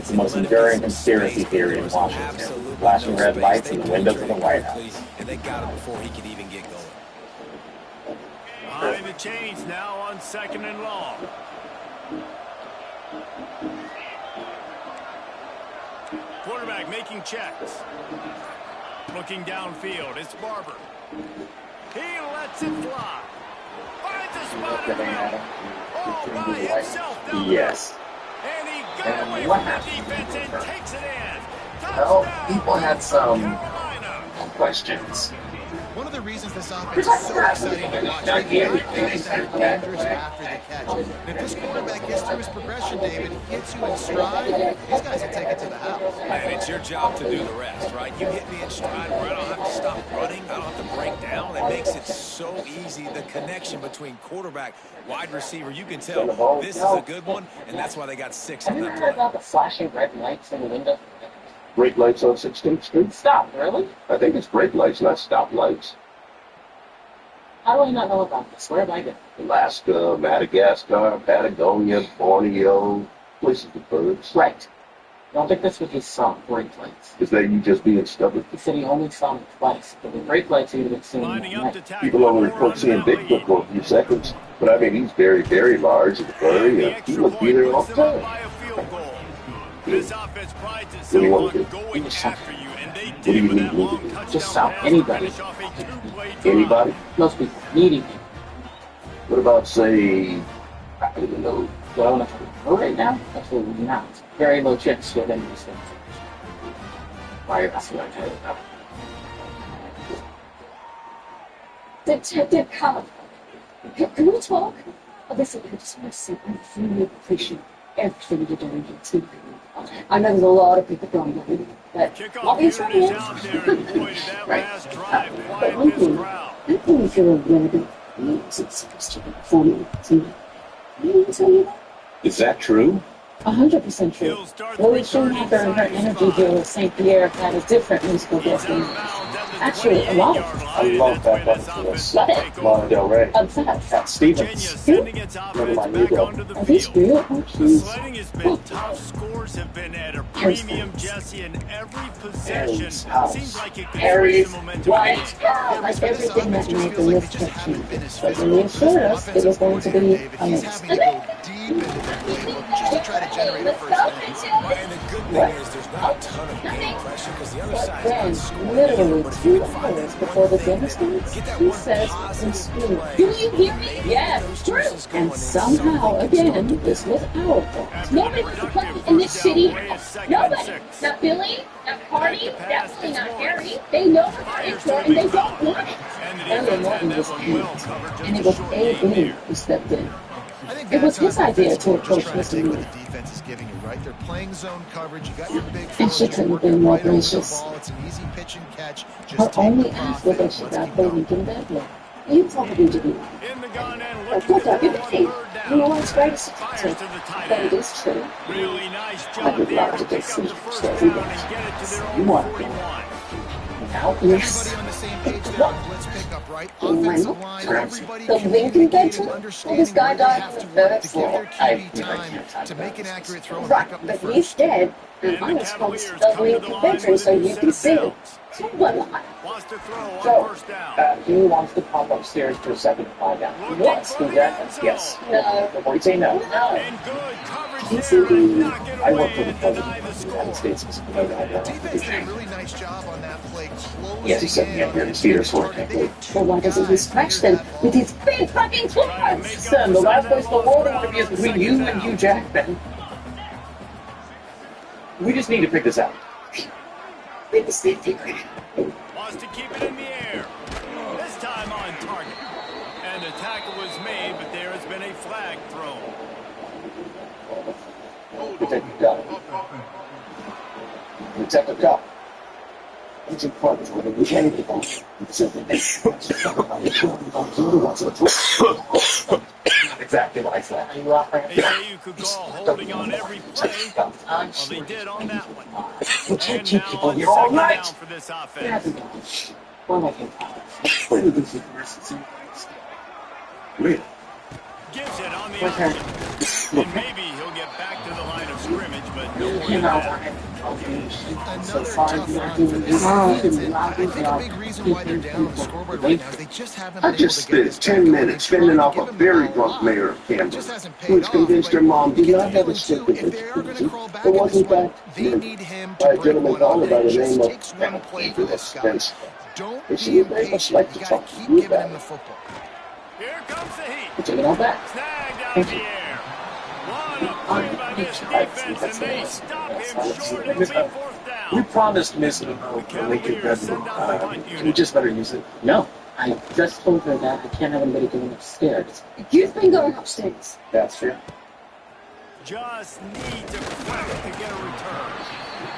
S2: It's the most enduring conspiracy theory in Washington. Flashing red lights in the windows of the White House.
S4: And they got him before he could even get going.
S3: the chains now on 2nd and long. Quarterback making checks. Looking downfield, it's Barber. He lets it fly. Finds a spot in the middle. All by himself down the middle. And he got away from the defense and takes it in.
S2: Well,
S3: Touchdown,
S2: people had some
S3: Carolina.
S2: questions.
S5: One of the reasons this offense is so exciting to watch is the guys that are dangerous after the catch. And if this quarterback gets through his progression, David, hits you in stride, these guys will take it to the house.
S4: And it's your job to do the rest, right? You hit me in stride where I don't have to stop running, I don't have to break down. It makes it so easy, the connection between quarterback, wide receiver. You can tell this is a good one, and that's why they got 6
S1: Have
S4: on
S1: you
S4: that
S1: heard
S4: play.
S1: about the flashing red lights in the window?
S6: Brake lights on 16th Street?
S1: Stop, really?
S6: I think it's brake lights, not stop lights.
S1: How do I not know about this? Where have I been?
S6: Alaska, Madagascar, Patagonia, Borneo, places with birds.
S1: Right. I don't think that's what he saw, brake lights.
S6: Is that you just being stubborn?
S1: He said he only saw them twice, but the brake lights he would have seen
S3: Lining up to tackle.
S6: People only report seeing Bigfoot for a few seconds. But I mean, he's very, very large and furry. He must be there all the time.
S3: This offense prides
S6: What do you want
S3: itself
S6: to
S3: on
S6: do?
S3: going after you, and they
S6: do you
S3: did with
S6: need
S3: that
S6: me to
S3: long
S6: do?
S3: touchdown
S1: Just stop
S3: pass to
S1: anybody.
S3: finish off a 2-play drive.
S6: Anybody?
S1: Most people needing him.
S6: What about, say, I don't even know.
S1: Do I want to go right now? Absolutely not. Very low chance with any of these things. Why are you asking what I'm talking about?
S7: Detective Cobb, can we talk? Oh, listen, I just want to say I really appreciate everything you're doing here, too. I know there's a lot of people going on, but
S3: Kickoff
S7: obviously
S3: unit is
S7: it
S3: out there, and boy, did that
S1: Right.
S3: last drive
S7: But
S3: quiet
S7: one
S3: this
S7: thing,
S3: crowd.
S7: I think you're a really good music supposed to be performing tonight. You didn't tell you that?
S6: Is that true?
S7: 100% true.
S3: He'll start the
S7: Lily
S3: return
S7: Schumacher and her
S3: inside his
S7: energy
S3: 5.
S7: deal with St. Pierre had a different musical
S3: He's
S7: gift.
S3: out of bounds at the
S7: Actually, a lot of
S3: 28-yard
S7: them.
S6: I
S3: line,
S6: love
S3: and
S6: that
S3: that's
S6: button
S3: where
S6: to
S3: this offense
S6: us.
S3: will take
S6: Lana
S3: over.
S6: Del Rey.
S7: In fact,
S6: That's
S3: Virginia
S6: Stevens.
S3: sending its offense
S6: my
S3: back
S6: ego.
S3: onto the
S7: are these
S3: field.
S7: real
S3: The
S7: options?
S3: sledding has been tough. Scores have been at a premium, Jesse, and every possession
S6: Harry's house.
S3: seems like it could switch
S1: Harry's
S3: the momentum of the
S1: white
S3: game.
S7: Yeah, like
S5: But this
S7: everything
S5: offense
S7: that
S5: just
S7: night, the
S5: feels like
S7: list
S5: they just
S7: kept
S5: haven't been
S7: changing.
S5: as
S7: But
S5: physical.
S7: when they
S5: This
S7: assured us it was
S5: offensive
S7: going to
S5: coordinator,
S7: be
S5: David, he's having to go deep into their playbook just to try to generate a first down.
S4: And the good thing is there's not a ton of game pressure because the other
S7: But
S4: side's
S7: then,
S4: not scoring
S7: literally
S4: either. But if you
S7: 2
S4: can find that
S7: hours before
S4: one
S7: the
S4: thing
S7: dinner
S4: that
S7: starts,
S4: get that
S7: he
S4: one
S7: says in
S4: positive
S7: school,
S4: play,
S7: "Do you hear me?
S4: maybe
S7: Yeah,
S4: those
S7: true."
S4: juices going
S7: And
S4: and
S7: somehow,
S4: something can start
S7: again,
S4: to
S7: this was our fault.
S3: After
S7: Nobody
S3: the
S7: wants to
S3: productive
S7: play in this
S3: first down
S7: shitty
S3: play,
S7: house.
S3: it's 2nd and
S7: Nobody.
S3: 6.
S7: Not Billy, not Party,
S3: Back to pass,
S7: definitely
S3: it's
S7: not
S3: Morris.
S7: Harry. They know what they're in
S3: Fires
S7: for,
S3: to a
S7: and they
S3: big
S7: don't
S3: fella.
S7: want it.
S3: And the
S1: Elliot
S3: defense had
S1: Morton
S3: that
S1: was
S3: one well
S1: panicked,
S3: covered.
S1: and it
S3: Just a
S1: was
S3: short gain
S1: A.B.
S3: there.
S1: who stepped in.
S5: I think
S1: It was
S5: that
S1: his
S5: time
S1: idea
S5: defensively,
S1: to
S5: we're just
S1: approach
S5: trying
S1: this
S5: to take what
S1: move.
S5: the defense is giving you, right? They're playing zone coverage. You got your big
S1: And
S5: fellas
S1: she
S5: just
S1: couldn't have
S5: working
S1: been more
S5: right over the
S1: gracious.
S5: ball. It's an easy pitch and catch. Just
S1: Her
S5: take
S1: only
S5: the
S1: ask was
S5: profit.
S1: that she
S5: Let's
S1: got
S5: keep
S1: the
S5: going.
S1: Lincoln Bedlam. You probably do.
S3: In the gun and
S7: Of
S3: looking
S7: course,
S3: to
S7: I'll give
S3: throw
S7: it
S3: on
S7: to you.
S3: third
S7: You know
S3: down.
S7: what's great?
S3: Fires to the tight
S7: But it
S3: end.
S7: is true.
S3: Really nice
S7: I
S3: job
S7: would
S3: there
S7: love
S3: to
S7: to
S3: pick
S7: get
S3: up
S7: some
S3: the first
S7: every
S3: down
S7: day.
S3: and get it to their
S1: You
S3: own
S1: want
S3: 41.
S1: Now,
S5: Everybody
S1: yes.
S5: on the same page there on blitz pickup, right?
S7: You know,
S5: Offensive line, everybody
S7: The Lincoln
S5: communicating,
S7: Bedlam? Well,
S5: understanding
S7: this guy
S5: where they
S7: died
S5: have
S7: in
S5: to
S7: the
S5: work
S7: third
S5: to give
S7: floor.
S5: their
S1: I
S5: QB time to make an accurate throw and pick
S7: Right,
S5: up the
S7: but he's
S5: first.
S7: dead, and
S3: And
S7: I'm
S3: the
S7: supposed to
S3: Cavaliers
S7: the
S3: come to the
S7: Lincoln
S3: line
S7: Bedlam
S3: with
S7: so
S3: a new
S7: you
S3: set
S7: can
S3: of
S7: see it.
S3: downs.
S7: So what?
S3: Wants to throw on
S1: So,
S3: first down.
S1: he wants to pop upstairs for a second to find out.
S3: Looking
S1: Yes,
S3: for
S1: does
S3: the
S1: that?
S3: end zone.
S1: Yes.
S7: No.
S1: Before you say no.
S7: No.
S3: And good coverage
S1: You
S3: there to
S1: see,
S3: knock it
S1: I work
S3: away
S1: for the
S3: and
S1: President
S3: deny the
S1: of the United
S3: score.
S1: States.
S5: The defense did a really nice job on that play,
S1: Yes, he said,
S5: closing
S1: yeah,
S5: in
S1: here
S5: on
S1: to
S5: the
S1: see
S5: intended
S1: this
S5: target. They had two
S7: Well, why doesn't he
S5: guys
S7: scratch
S5: near
S7: them
S5: that
S7: with
S5: ball.
S7: his big fucking
S3: Trying to
S7: claws?
S3: make up
S1: Son,
S3: for
S1: the
S3: some
S1: last
S3: of that
S1: place in the
S3: lost
S1: world
S3: ground
S1: would be
S3: on
S1: between
S3: second
S1: you
S3: down.
S1: and you, Jack. Ben. We just need to pick this out.
S7: With the same figure.
S3: Wants to keep it in the air. This time on target. And the tackle was made, but there has been a flag thrown.
S1: Detective Cup. Detective Cup. It's important for the weekend. Exactly like that.
S3: They say you could call holding on every play. Well, they did on that one. And now on
S1: You're all
S3: second
S1: right.
S3: down for this offense.
S6: Really?
S3: Gives it on the outside. And maybe he'll get back to the line of scrimmage, but
S4: make no more
S1: You
S4: than
S1: know,
S4: that.
S1: so
S5: Another
S1: far,
S5: tough
S1: you
S5: loss
S1: know,
S5: for this defense. And I think a big reason why they're down on the scoreboard right now is they just haven't
S6: I
S5: been able to
S6: just
S5: get
S6: spent
S5: this guy
S6: 10
S5: going. They
S6: minutes fending
S5: tried to
S6: off
S5: give
S6: a
S5: him the
S6: very
S5: ball a
S6: drunk
S5: lot.
S6: mayor of
S5: It
S6: Camden,
S5: just hasn't
S6: who
S5: paid
S6: was
S5: off.
S6: convinced
S5: But
S6: her mom
S5: you
S6: did
S5: get the
S6: not have a
S5: feeling,
S6: stick
S5: too,
S6: with
S5: if
S6: her
S5: they are going to
S6: easy.
S5: crawl
S6: It
S5: back in this
S6: wasn't
S5: one,
S6: that
S5: they
S6: murdered
S5: need him
S6: by
S5: to
S6: a
S5: break
S6: gentleman
S5: one off.
S6: caller
S5: And
S6: by
S5: it
S6: the
S5: just
S6: name of
S5: takes one play for
S6: Gabriel
S5: this guy.
S6: Spencer.
S5: Don't
S6: They
S5: be
S6: should very much
S5: impatient.
S6: like
S5: You
S6: to
S5: got to
S6: talk to
S5: keep
S6: you
S5: giving
S6: about
S5: him the
S6: it.
S5: football.
S4: Here comes the heat.
S1: Take it all back.
S4: Snagged out of
S1: Thank
S4: the
S1: you.
S4: air. What a play by this defense, and they stop him short. It'll be fourth
S2: We
S4: down.
S2: promised Miss Monroe
S4: The
S2: a Lincoln
S4: Cavaliers
S2: bedroom.
S4: send out the punt
S2: We
S4: unit.
S2: just better use it.
S1: No, I just told her that I can't have anybody going upstairs.
S7: You've been going upstairs.
S2: That's fair.
S4: Just need to crack to get a return.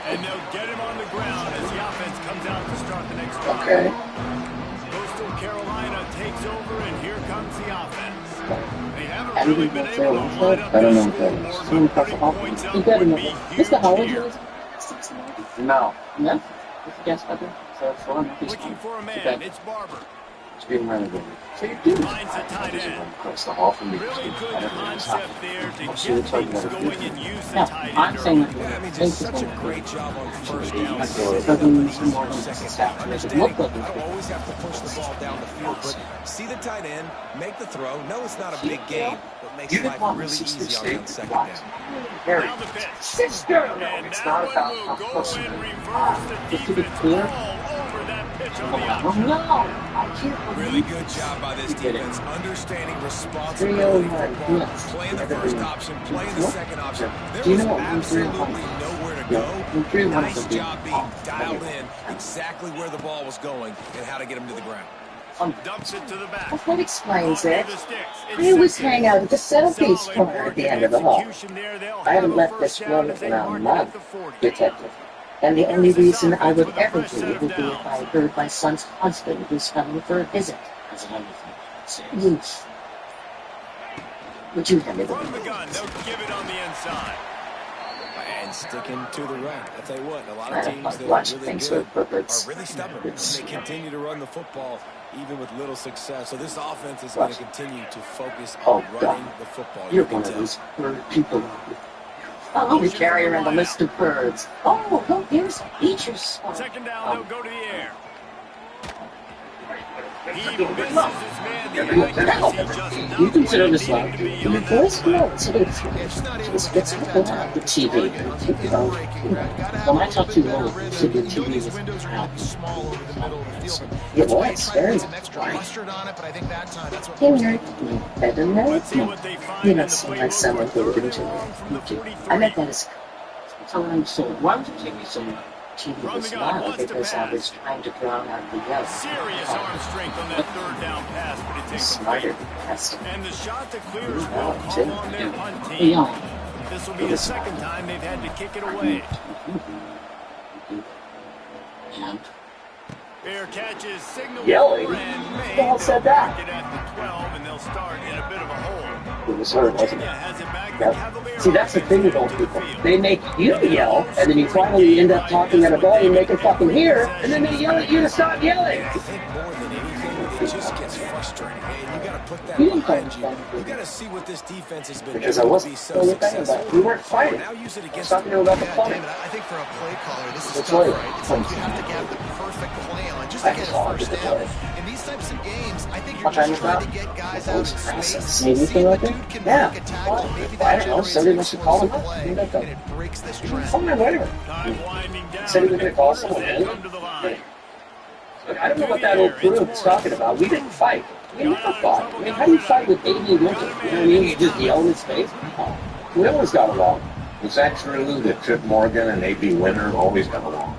S4: And they'll get him on the ground as the offense comes out to start the next drive.
S1: Okay.
S4: Coastal Carolina takes over, and here comes the offense. They haven't
S1: Haven't
S4: really
S1: been
S4: been
S1: there
S4: able to
S1: before?
S4: line up
S1: I don't
S4: the
S1: know what that is.
S4: scoreboard,
S1: Someone
S4: but
S1: press the
S4: 30
S1: button.
S4: points
S1: You
S4: up
S1: better
S4: would
S1: know
S4: be
S1: that.
S4: huge
S1: Mr. Howard,
S4: here.
S2: No.
S1: No? What's the gas button? So it's on.
S4: Looking for a man.
S1: Okay.
S4: It's Barber.
S2: It's being renovated.
S1: So you're doing
S4: Finds the tight end.
S2: Across the hall from me.
S4: Really good concept there to
S2: I'll see
S4: get
S2: what's right
S4: things
S2: there.
S4: going and use the
S1: No,
S4: tight
S1: I'm
S4: end
S1: saying
S4: early.
S1: that.
S4: I mean,
S1: Just
S4: just
S1: such
S4: such
S1: a
S4: a great job on first down.
S1: It
S4: Setting up
S1: doesn't
S4: an
S1: need some more
S4: easier
S1: than
S4: second
S1: staff.
S4: down.
S1: It
S4: Understanding,
S1: looked like
S4: I
S1: it.
S4: don't always have to push the ball down the field, but see the tight end, make the throw. No, it's not a big game, but makes
S2: You didn't
S4: life
S2: want
S4: really
S2: to
S4: easy on
S2: stay
S4: that second
S2: blocked.
S4: down.
S2: Harry.
S4: Now the pitch.
S2: Sister! No,
S4: And
S2: it's
S4: that
S2: not
S4: one
S2: about
S4: will
S2: how
S4: go
S2: close
S4: in
S2: you are.
S4: reverse. The
S1: Just to be
S4: defense
S1: clear.
S4: all over that pitch on the
S1: Oh,
S4: option.
S1: no. I can't
S4: Really
S1: believe
S4: good job by this
S1: he did it.
S4: defense, understanding responsibility
S1: 301,
S4: football,
S1: yes.
S4: playing the first option, playing the
S1: What?
S4: second option. There
S1: Do you
S4: was
S1: know what one 301
S4: absolutely
S1: is?
S4: nowhere to
S1: Yeah.
S4: go.
S1: One 301
S4: Nice
S1: is a big
S4: job being
S1: off.
S4: dialed in exactly where the ball was going and how to get him to the ground. Dumps it to the back.
S7: Well, that explains
S4: Onto
S7: it.
S4: the sticks.
S7: I always
S4: Second.
S7: hang out at the southeast
S4: Solid
S7: corner
S4: work
S7: at the
S4: and
S7: end of the hall.
S4: execution there. They'll
S1: I haven't
S4: have a
S1: left
S4: first
S1: this
S4: down
S1: room
S4: as they
S1: in a
S4: mark it at
S1: month,
S4: the 40.
S1: detective. And the
S4: Here's
S1: only
S4: this
S1: reason I
S4: offense
S1: would
S4: with a
S1: ever
S4: fresh
S1: do
S4: set
S1: it
S4: of
S1: would be if
S4: downs.
S1: I heard my son's husband was coming for a visit. That's another thing. Yes. Would you have me the
S4: From the gun, they'll give it on the inside. And sticking to the run. I tell you what, a lot of teams that are
S1: watch
S4: really
S1: things
S4: good
S1: with puppets.
S4: are really stubborn. And
S1: It's-
S4: they continue to run the football even with little success. So this offense is going to continue to focus on running the football.
S1: You're
S4: You can
S1: one of
S4: tell.
S1: those bird people. Oh, we carry around the list of birds. Oh, look, here's Beecher's.
S4: Second down, they'll go to the air. He misses his man. The accuracy just
S1: You
S4: not
S1: consider
S4: where it
S1: this
S4: needed
S1: one.
S4: to be
S1: In
S4: on
S1: the
S4: that
S1: first
S4: play.
S1: place, it is.
S5: It's not able
S1: Just
S5: to
S1: gets
S5: get
S1: to
S5: that
S1: go out the
S5: target
S1: TV.
S5: on the in-breaking route. Gotta have
S1: Well,
S5: a
S1: I
S5: little
S1: talk too
S5: bit better
S1: long.
S5: rhythm.
S1: So the
S5: You know
S1: TV
S5: these
S1: is
S5: windows are going to be small over the middle of the field.
S1: Yeah,
S5: That's
S1: well,
S5: why he
S1: that's
S5: tried to
S1: very
S5: put some extra
S1: right.
S5: mustard on it, but I think that time that's what
S1: Hey,
S5: forced
S1: Mary,
S5: it.
S1: better than
S4: Let's see
S1: that.
S4: what they find
S1: You
S4: in
S1: don't
S4: the
S1: seem like
S4: playbook
S1: someone
S4: for
S1: who would
S4: third
S1: into
S4: and long from the
S1: it.
S4: 43.
S1: I meant that as so I'm so why would you take me so TV
S4: From
S1: was
S4: the gun,
S1: loud
S4: wants to
S1: because I
S4: pass.
S1: was trying to drown out the yell.
S4: Serious arm strength on that third down pass, but it takes a
S1: Smarter
S4: break.
S1: than Preston.
S4: And the shot that clears
S1: Yeah,
S4: will
S1: too.
S4: call on their punt
S1: Hey,
S4: team.
S1: young.
S4: This will be the second time they've had to kick it away.
S1: Yeah.
S4: Fair catches, signal
S2: Yelling?
S4: for and
S2: Who
S4: made.
S2: the hell said
S4: They'll
S2: that?
S4: mark it at the 12, and they'll start in a bit of a hole.
S2: It was her, wasn't
S4: Virginia
S2: it?
S4: has it back. The
S2: Yeah.
S4: Cavalier
S1: See, that's the
S4: offense
S1: thing with
S4: headed
S1: old
S4: to the
S1: people.
S4: field.
S1: They make you yell, and then you finally end up talking at a volume they can fucking hear, and then they yell at you to stop yelling.
S4: I think more than anything, it just gets frustrating. And you got to put that
S1: You didn't
S4: behind you.
S1: call me
S4: You got to see what this defense has been
S1: Because I
S4: able to
S1: wasn't
S4: be so
S1: saying anything
S4: successful.
S1: about it. We weren't fighting.
S4: Now use it
S1: I was
S4: against
S1: talking to him about the
S5: Yeah,
S1: plumbing.
S5: David, I think for a play caller, this is
S1: That's
S5: tough,
S1: right.
S5: right? It's like you have to get the perfect play on just to
S1: I
S5: get a
S1: saw it
S5: first
S1: with the
S5: down.
S1: play.
S5: In these types of games, I think you're
S1: What time
S5: just
S1: is
S5: trying
S1: that?
S5: to get guys out in space,
S1: See anything
S5: see
S1: like
S5: the
S1: that?
S5: dude can
S1: Yeah.
S5: make a tackle,
S1: Well,
S5: maybe
S1: I
S5: that
S1: don't know.
S5: generates
S1: Somebody
S5: an
S1: must have called
S5: explosive
S1: him up.
S5: play,
S1: Who knows?
S5: and it breaks this trend.
S1: Oh, my whatever.
S4: Time winding down.
S1: Said he was
S4: and
S1: gonna
S4: the
S1: call
S4: quarters
S1: someone,
S4: then
S1: didn't
S4: come to the
S1: he?
S4: line.
S1: Look, I don't know what that old crew was talking about. We didn't fight. We never fought. I mean, how do you fight with Davey Lincoln? You know what I mean? You just yell in his face? Oh.
S2: We always got along. Is that true that Trip Morgan and A.B. Winter always got along?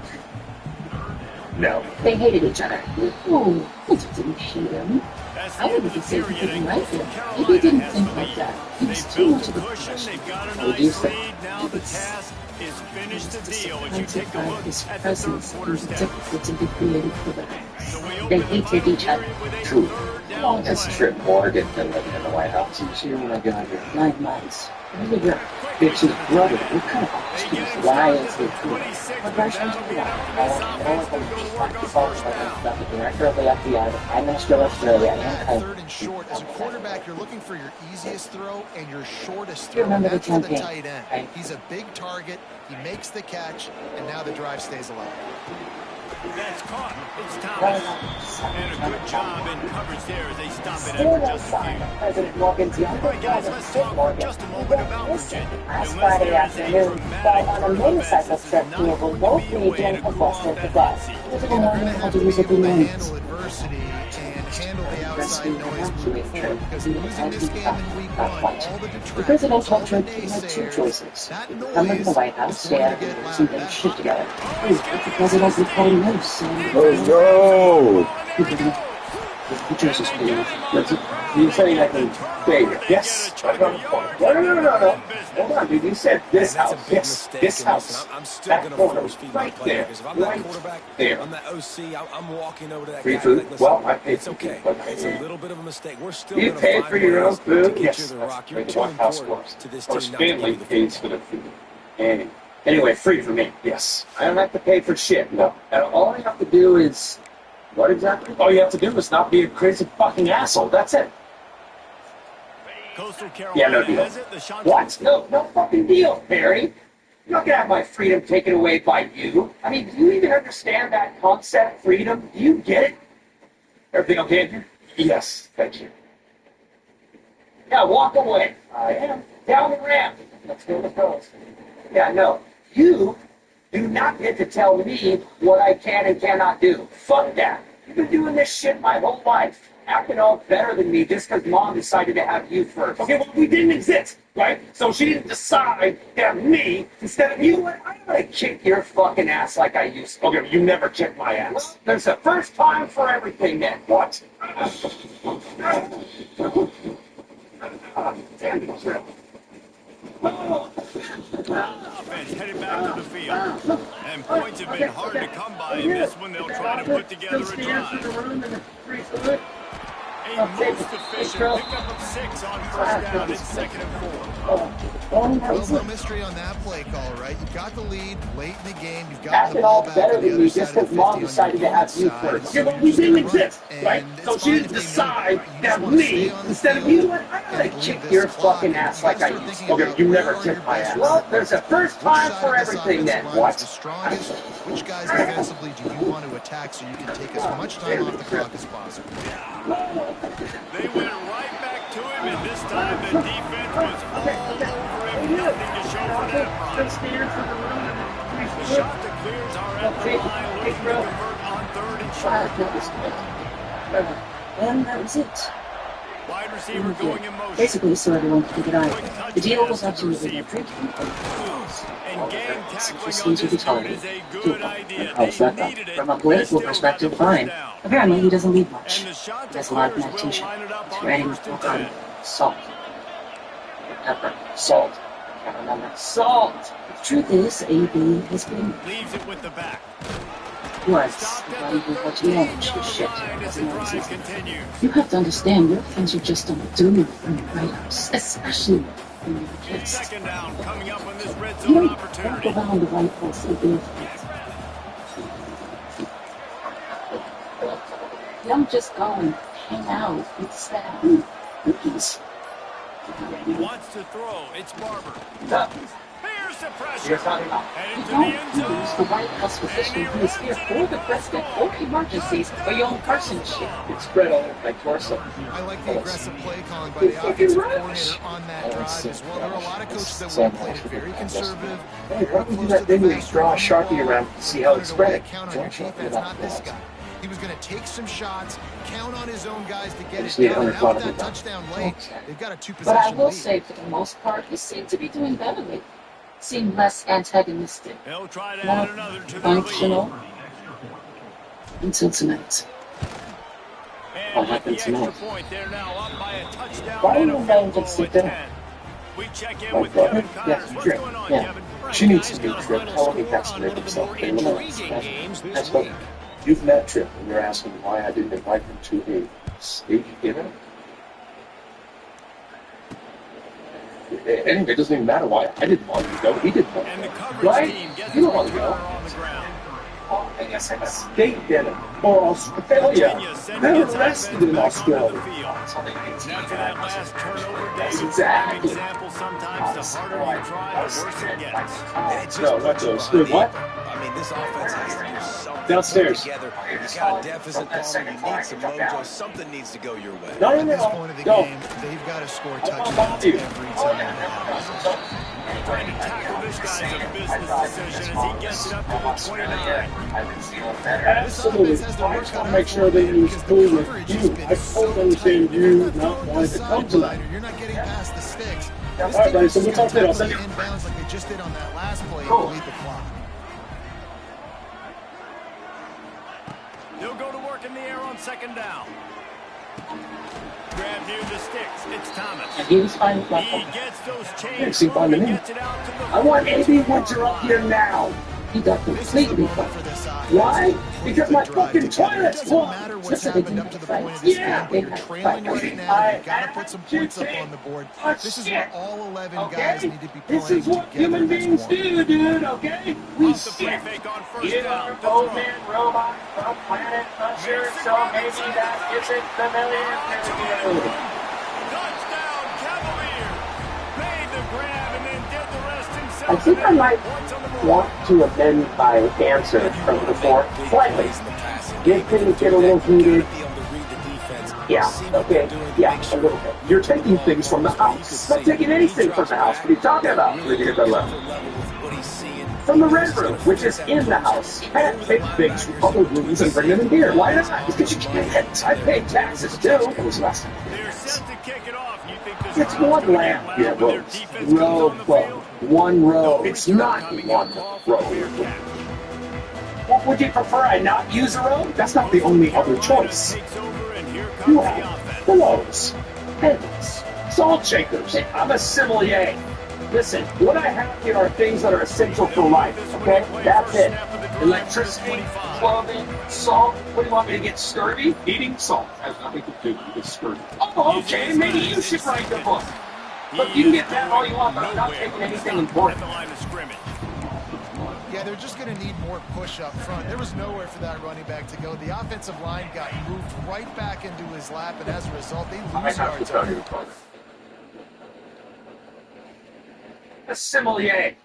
S2: No.
S7: They hated each other.
S1: Oh, I didn't hate him.
S4: That's
S1: I
S4: the end
S1: wouldn't
S4: of the
S1: say he
S4: period,
S1: didn't
S4: and
S1: like
S4: Coastal
S1: it.
S4: Carolina
S1: Maybe he didn't
S4: has
S1: think
S4: the
S1: like
S4: lead.
S1: that. He was
S4: They've
S1: too
S4: built
S1: much of
S4: a
S1: a
S4: cushion.
S1: professional.
S4: They've got a
S1: Well,
S4: nice
S1: used to-
S4: lead. Now the task is finish the deal as you take a
S1: Identify
S4: look
S1: his
S4: at the third
S1: presence
S4: quarter
S1: and
S4: stats.
S1: difficult to be created for the
S4: So we
S1: They
S4: open the
S1: hated
S4: final
S1: each other.
S4: period with a
S1: True.
S4: third down
S3: long has Trip Morgan been living in the White House?
S1: Since you when I got here. 9 months. Look at your bitch's brother. What kind of questions? Why is it true? What version do you want? The director of the FBI, the Prime Minister of Australia, and
S5: Third and short. As a quarterback, you're looking for your easiest throw and your shortest
S1: You
S5: throw.
S1: remember
S5: That's
S1: the
S5: to the
S1: campaign,
S5: tight end.
S1: right?
S5: He's a big target. He makes the catch, and now the drive stays alive.
S3: That's caught. It's Thomas. And a good job in coverage there as they stop it after just a few.
S7: President Morgan's younger
S3: All right, guys,
S7: brother,
S3: let's
S7: Dick
S3: talk for
S7: Morgan,
S3: just a
S7: who
S3: moment
S7: went
S3: about
S7: missing
S3: Virginia.
S7: last
S3: Unless
S7: Friday
S3: there is a
S7: afternoon
S3: dramatic
S7: while on a
S3: turn of
S7: motorcycle
S3: events,
S7: trip
S3: this is
S7: through a
S3: not going
S7: remote
S3: to be a way
S7: region
S3: to
S7: of
S3: go
S7: western
S3: off that
S7: Quebec.
S3: hot seat.
S7: It was a
S5: You're going to
S7: morning
S5: have
S7: of
S5: to be able to
S7: disagreements.
S5: handle adversity and handle the outside noise moving forward. Because losing this game in week 1, all the
S1: The
S5: detractors,
S1: presidential
S5: all the
S1: trip had 2
S5: naysayers,
S1: choices.
S5: that
S1: You come into the
S5: noise
S1: White
S5: is
S1: House,
S5: going to
S1: stand
S5: get
S1: and
S5: louder.
S1: some good
S5: That
S1: shit
S5: hot
S1: together.
S3: Oh,
S1: Ooh,
S3: he's
S1: but the
S3: getting
S1: president
S3: assisted.
S1: became loose and
S3: Defense
S6: Oh,
S3: there he goes.
S1: the choices
S3: And they get him on
S1: what's
S3: the
S1: it?
S3: ground.
S2: You
S3: They
S2: saying I
S3: get the
S2: can
S3: turnover.
S2: fade
S3: They
S2: it?
S3: get
S2: Yes.
S3: a chunk of yards.
S2: No,
S3: And
S2: no, no,
S3: now
S2: no,
S3: they're
S2: no.
S3: in business.
S2: Hold on, dude. You said
S4: Man,
S2: this
S4: that's a
S2: house.
S4: big
S2: Yes,
S4: mistake.
S2: this
S4: And listen,
S2: house.
S4: I'm still
S2: That
S4: going to
S2: corner,
S4: force feed my
S2: right
S4: playmakers.
S2: there,
S4: If I'm that
S2: right
S4: quarterback,
S2: there.
S4: I'm that OC, I'm walking over to that
S2: Free
S4: guy and be
S2: food?
S4: like, listen,
S2: Well, I paid
S4: it's
S2: for
S4: okay.
S2: food, but
S4: It's a little bit of a mistake. We're still
S2: you
S4: going to
S2: pay
S4: find
S2: for your own
S4: ways to
S2: food?
S4: get you
S2: Yes,
S4: the
S2: that's
S4: rock.
S2: the
S4: You're
S2: way the
S4: too
S2: White House
S4: important
S2: works.
S4: to this
S2: Our
S4: team not to give you
S2: family
S4: the
S2: pays for
S4: football.
S2: the food. And anyway, free for me. Yes, I don't have to pay for shit. No, all I have to do is what exactly? All you have to do is not be a crazy fucking asshole. That's it.
S3: Coastal
S2: Yeah,
S3: Carolina
S2: no deal.
S3: has it. The shot.
S2: What? No, no fucking deal, Barry. You're not gonna have my freedom taken away by you. I mean, do you even understand that concept, freedom? Do you get it? Everything okay in here? Yes, thank you. Yeah, walk away. I am. Down the ramp. Let's go, let's go. Yeah, no. You do not get to tell me what I can and cannot do. Fuck that. You've been doing this shit my whole life. Acting all better than me just because mom decided to have you first. Okay, well, we didn't exist, right? So she didn't decide to have me instead of you. I'm gonna kick your fucking ass like I used to. Okay, but you never kicked my ass. Well, there's a first time for everything then. What? Damn it, Trip.
S3: Offense headed back to the field. And points have been hard to come by in this one. They'll try to put together a drive. A most efficient pickup of 6 on first down. It's 2nd and 4.
S5: Well, no mystery on that play call, right? You've got the lead late in the game. You've got the
S2: Acting
S5: ball
S2: all
S5: back
S2: better
S5: on the
S2: than
S5: other
S2: me
S5: side
S2: just
S5: of the
S2: because
S5: 50
S2: mom
S5: on your
S2: decided to have
S5: opponent's
S2: you
S5: side.
S2: first.
S5: So
S2: Yeah, but
S5: you're
S2: we
S5: just
S2: didn't
S5: gonna run it.
S2: exist, right?
S5: And
S2: So
S5: it's
S2: she
S5: fine
S2: didn't
S5: if they know
S2: decide
S5: that. You
S2: to
S5: just
S2: have
S5: want to
S2: me
S5: stay on the
S2: instead of
S5: field
S2: you. I'm
S5: and
S2: gonna
S5: bleed
S2: kick
S5: this
S2: your
S5: clock.
S2: fucking
S5: You
S2: ass
S5: gotta
S2: like I
S5: start
S2: used
S5: thinking
S2: to.
S5: about
S2: Okay, you
S5: where
S2: never
S5: are your
S2: kicked my
S5: best
S2: ass. Well, there's a
S5: weapons.
S2: first
S5: Which
S2: time
S5: side
S2: for
S5: of this
S2: everything
S5: offensive
S2: then.
S5: line is
S2: What?
S5: the strongest? Which guys defensively do you want to attack so you can take as much time off the clock as possible?
S3: They went right back to him, and this time the defense was all over him. Nothing to show for that run. The shot that clears are at the line, looking to convert on 3rd and short.
S1: And that was it.
S3: Wide receiver going in motion.
S1: Basically, so everyone could get
S3: Quick
S1: out.
S3: touch
S1: The deal
S3: pass
S1: was
S3: to the
S1: absolutely no
S3: receiver.
S1: drinking.
S3: And gang tackling
S1: Just
S3: on
S1: needs to be
S3: this dude
S1: targeted.
S3: is a good idea.
S1: How's
S3: They
S1: that done?
S3: needed it.
S1: From a
S3: He
S1: political
S3: still got the
S1: perspective,
S3: first
S1: fine.
S3: down.
S1: Apparently, he doesn't leave much.
S3: And the shot
S1: He
S3: that
S1: has a lot of
S3: clears will
S1: meditation.
S3: line it up
S1: He's
S3: on
S1: ready
S3: 1st
S1: to
S3: and
S1: work on
S3: 10.
S1: salt. Pepper. Salt. Can't remember. Salt! The truth is, AB has been
S3: Leaves it with the back.
S1: worse.
S3: Stopped
S1: Not
S3: at the
S1: even what you know,
S3: 13-yard
S1: shit.
S3: line as the drive continues.
S1: You have to understand, your friends are just don't do it in the White House, especially when you're pissed.
S3: 2nd down coming up on this red
S1: You
S3: zone
S1: don't walk
S3: opportunity.
S1: around the White House and be you don't just go and hang out with staff and cookies.
S3: He wants to throw. It's Barber. Here's the pressure.
S2: You're talking about.
S3: Headed
S1: You
S3: to the
S1: don't
S3: end
S1: use the
S3: zone.
S1: White House physician who is here for the president or emergencies for your own person shit.
S2: It's spread all over my torso.
S5: I like the aggressive play calling by the offensive coordinator on that drive as well. There are a lot of coaches that would have played it very conservative,
S2: Hey,
S5: very
S2: why don't you do
S5: close
S2: that
S5: to the
S2: thing where you
S5: vest,
S2: draw a
S5: run the
S2: Sharpie
S5: ball.
S2: around to see
S5: He
S2: how
S5: wanted
S2: it's
S5: to really
S2: spread?
S5: count on your defense, not this guy. He was going to take some shots, count on his own guys to get
S2: Just
S5: it
S2: need
S5: done. And now with that
S2: 100
S5: touchdown late, they've got a
S1: But I
S5: two-possession
S1: will
S5: lead.
S1: say, for the most part, he seemed to be doing better lately. Seemed less antagonistic,
S3: He'll try to
S1: more
S3: add another to their lead.
S1: functional until tonight.
S3: And with the
S2: happened
S3: extra
S2: tonight?
S3: point, they're now up by a touchdown
S2: Why
S3: and
S2: don't
S3: a
S2: you
S3: field
S2: let him
S3: goal
S2: just sit
S3: at
S2: down?
S3: 10. We check in
S2: My
S3: with
S2: brother?
S3: Kevin
S2: Yes,
S3: Connors. What's
S2: Trip.
S3: going on,
S2: Yeah.
S3: Kevin?
S8: Right,
S2: She needs
S8: guys,
S2: to be
S8: got a
S2: Trip.
S8: final
S2: Tell her he
S8: score
S2: has to
S8: on
S2: make
S8: one of the
S2: himself
S8: more
S2: famous.
S8: intriguing games this
S2: That's what.
S8: week.
S2: You've met Trip, and you're asking why I didn't invite him to a steak dinner? Anyway, it doesn't even matter why I didn't want him to go. He didn't want to
S3: And the
S2: go.
S3: coverage
S2: Right?
S3: team gets
S2: You
S3: the
S2: don't want to
S3: returner
S2: go.
S3: on the ground.
S2: Oh, I guess I'm a steak dinner. Or Australia.
S3: Virginia sending
S2: They're
S3: its
S2: arrested
S3: offense
S2: in
S3: back onto the
S2: Australia.
S3: field.
S2: That's how they get
S3: And after that last turnover,
S2: Yes,
S3: David,
S2: exactly.
S3: prime example, sometimes the harder you try, the worse it gets.
S4: And it just
S2: No,
S4: puts
S2: not
S4: you
S2: those.
S4: behind the
S2: What?
S4: eight ball. I mean, this offense has to do something
S2: Downstairs.
S4: together. You got a deficit, Palmer. You need some mojo. Something needs to go your way.
S2: No,
S5: At this point of the
S2: Go.
S5: game, they've got to score
S2: I want
S5: touchdowns
S2: you.
S5: every time they have it.
S3: Trying to tackle this guy's a business decision as he gets it up to the 29.
S2: Absolutely. I just want to make sure they use cool with you. I totally understand you not wanting to come tonight.
S5: You're not getting past the sticks.
S2: Yeah,
S5: This
S2: all right,
S5: team
S2: buddy,
S5: is
S2: so we'll
S5: just gonna
S2: talk later. I'll
S5: tackle
S2: send
S5: you
S2: you-
S5: inbounds like they just did on that last play
S2: Cool.
S5: and lead the clock.
S3: He'll go to work in the air on second down. Grab near the sticks. It's Thomas.
S1: And he was fine with my
S3: He gets those
S2: Yeah,
S3: chains
S2: see, fine to
S3: moving,
S2: me.
S3: gets it out to the
S2: I want AB
S3: 40.
S2: Winter up here now.
S1: He got
S5: This is a
S1: completely
S5: moment
S1: fine.
S5: for this offense.
S2: Why? Because my
S5: Drive
S2: fucking
S5: together. It
S2: toilet's
S5: doesn't
S2: blocked.
S5: matter what's
S1: That's what they
S5: happened
S1: do
S5: up to the
S1: in
S5: point of this
S2: Yeah.
S5: game, but you're trailing right now.
S2: I
S5: You've got to put some
S2: have to
S5: points up
S2: take
S5: on the board.
S2: a
S5: This is
S2: shit.
S5: what all 11
S2: Okay?
S5: guys need to be
S2: This
S5: playing
S2: is what
S5: together
S2: human
S5: as
S2: beings
S5: one.
S2: do, dude, okay? We
S3: Off the play
S2: shit.
S3: fake on first
S2: You're
S3: down.
S2: an
S3: To
S2: old
S3: throw.
S2: man robot from planet Usher, so maybe that isn't familiar to you.
S3: Touchdown, Cavaliers. Made the grab and then did the rest himself.
S2: I think I might
S3: Points on the board.
S2: want to amend my answer from before slightly. Get things get a little heated. Yeah, okay, yeah, a little bit. You're taking things from the house. Not taking anything from the house. What are you talking about? Reading it left. From the red room, which is in the house. Can't take things from other rooms and bring them in here. Why not? Because you can't. I pay taxes too. It was less.
S3: They're set to kick it off. You think this
S2: It's
S3: is
S2: one
S3: gonna
S2: lamp.
S3: get
S2: Yeah,
S3: loud when their
S2: rows.
S3: defense comes
S2: Row,
S3: on the
S2: well,
S3: field?
S2: one row.
S3: No
S2: It's
S3: return
S2: not
S3: coming
S2: one
S3: up. Call for
S2: row.
S3: the Bearcats.
S2: What would you prefer? I not use a row? That's not the only other choice.
S3: Takes over, and here
S2: You
S3: comes the
S2: have
S3: offense.
S2: pillows, pens, salt shakers. I'm a sommelier. Listen, what I have here are things that are essential for life, okay? That's it. Electricity, clothing, salt. What do you want me to get scurvy? Eating salt has nothing to do with scurvy. Oh, okay, maybe you should write the book. Look, you can get that all you want, but I'm not taking anything
S3: At
S2: important.
S3: the line of scrimmage.
S5: Yeah, they're just going to need more push up front. There was nowhere for that running back to go. The offensive line got moved right back into his lap, and as a result, they
S2: I
S5: lose
S2: have to
S5: yards.
S2: tell you, a sommelier.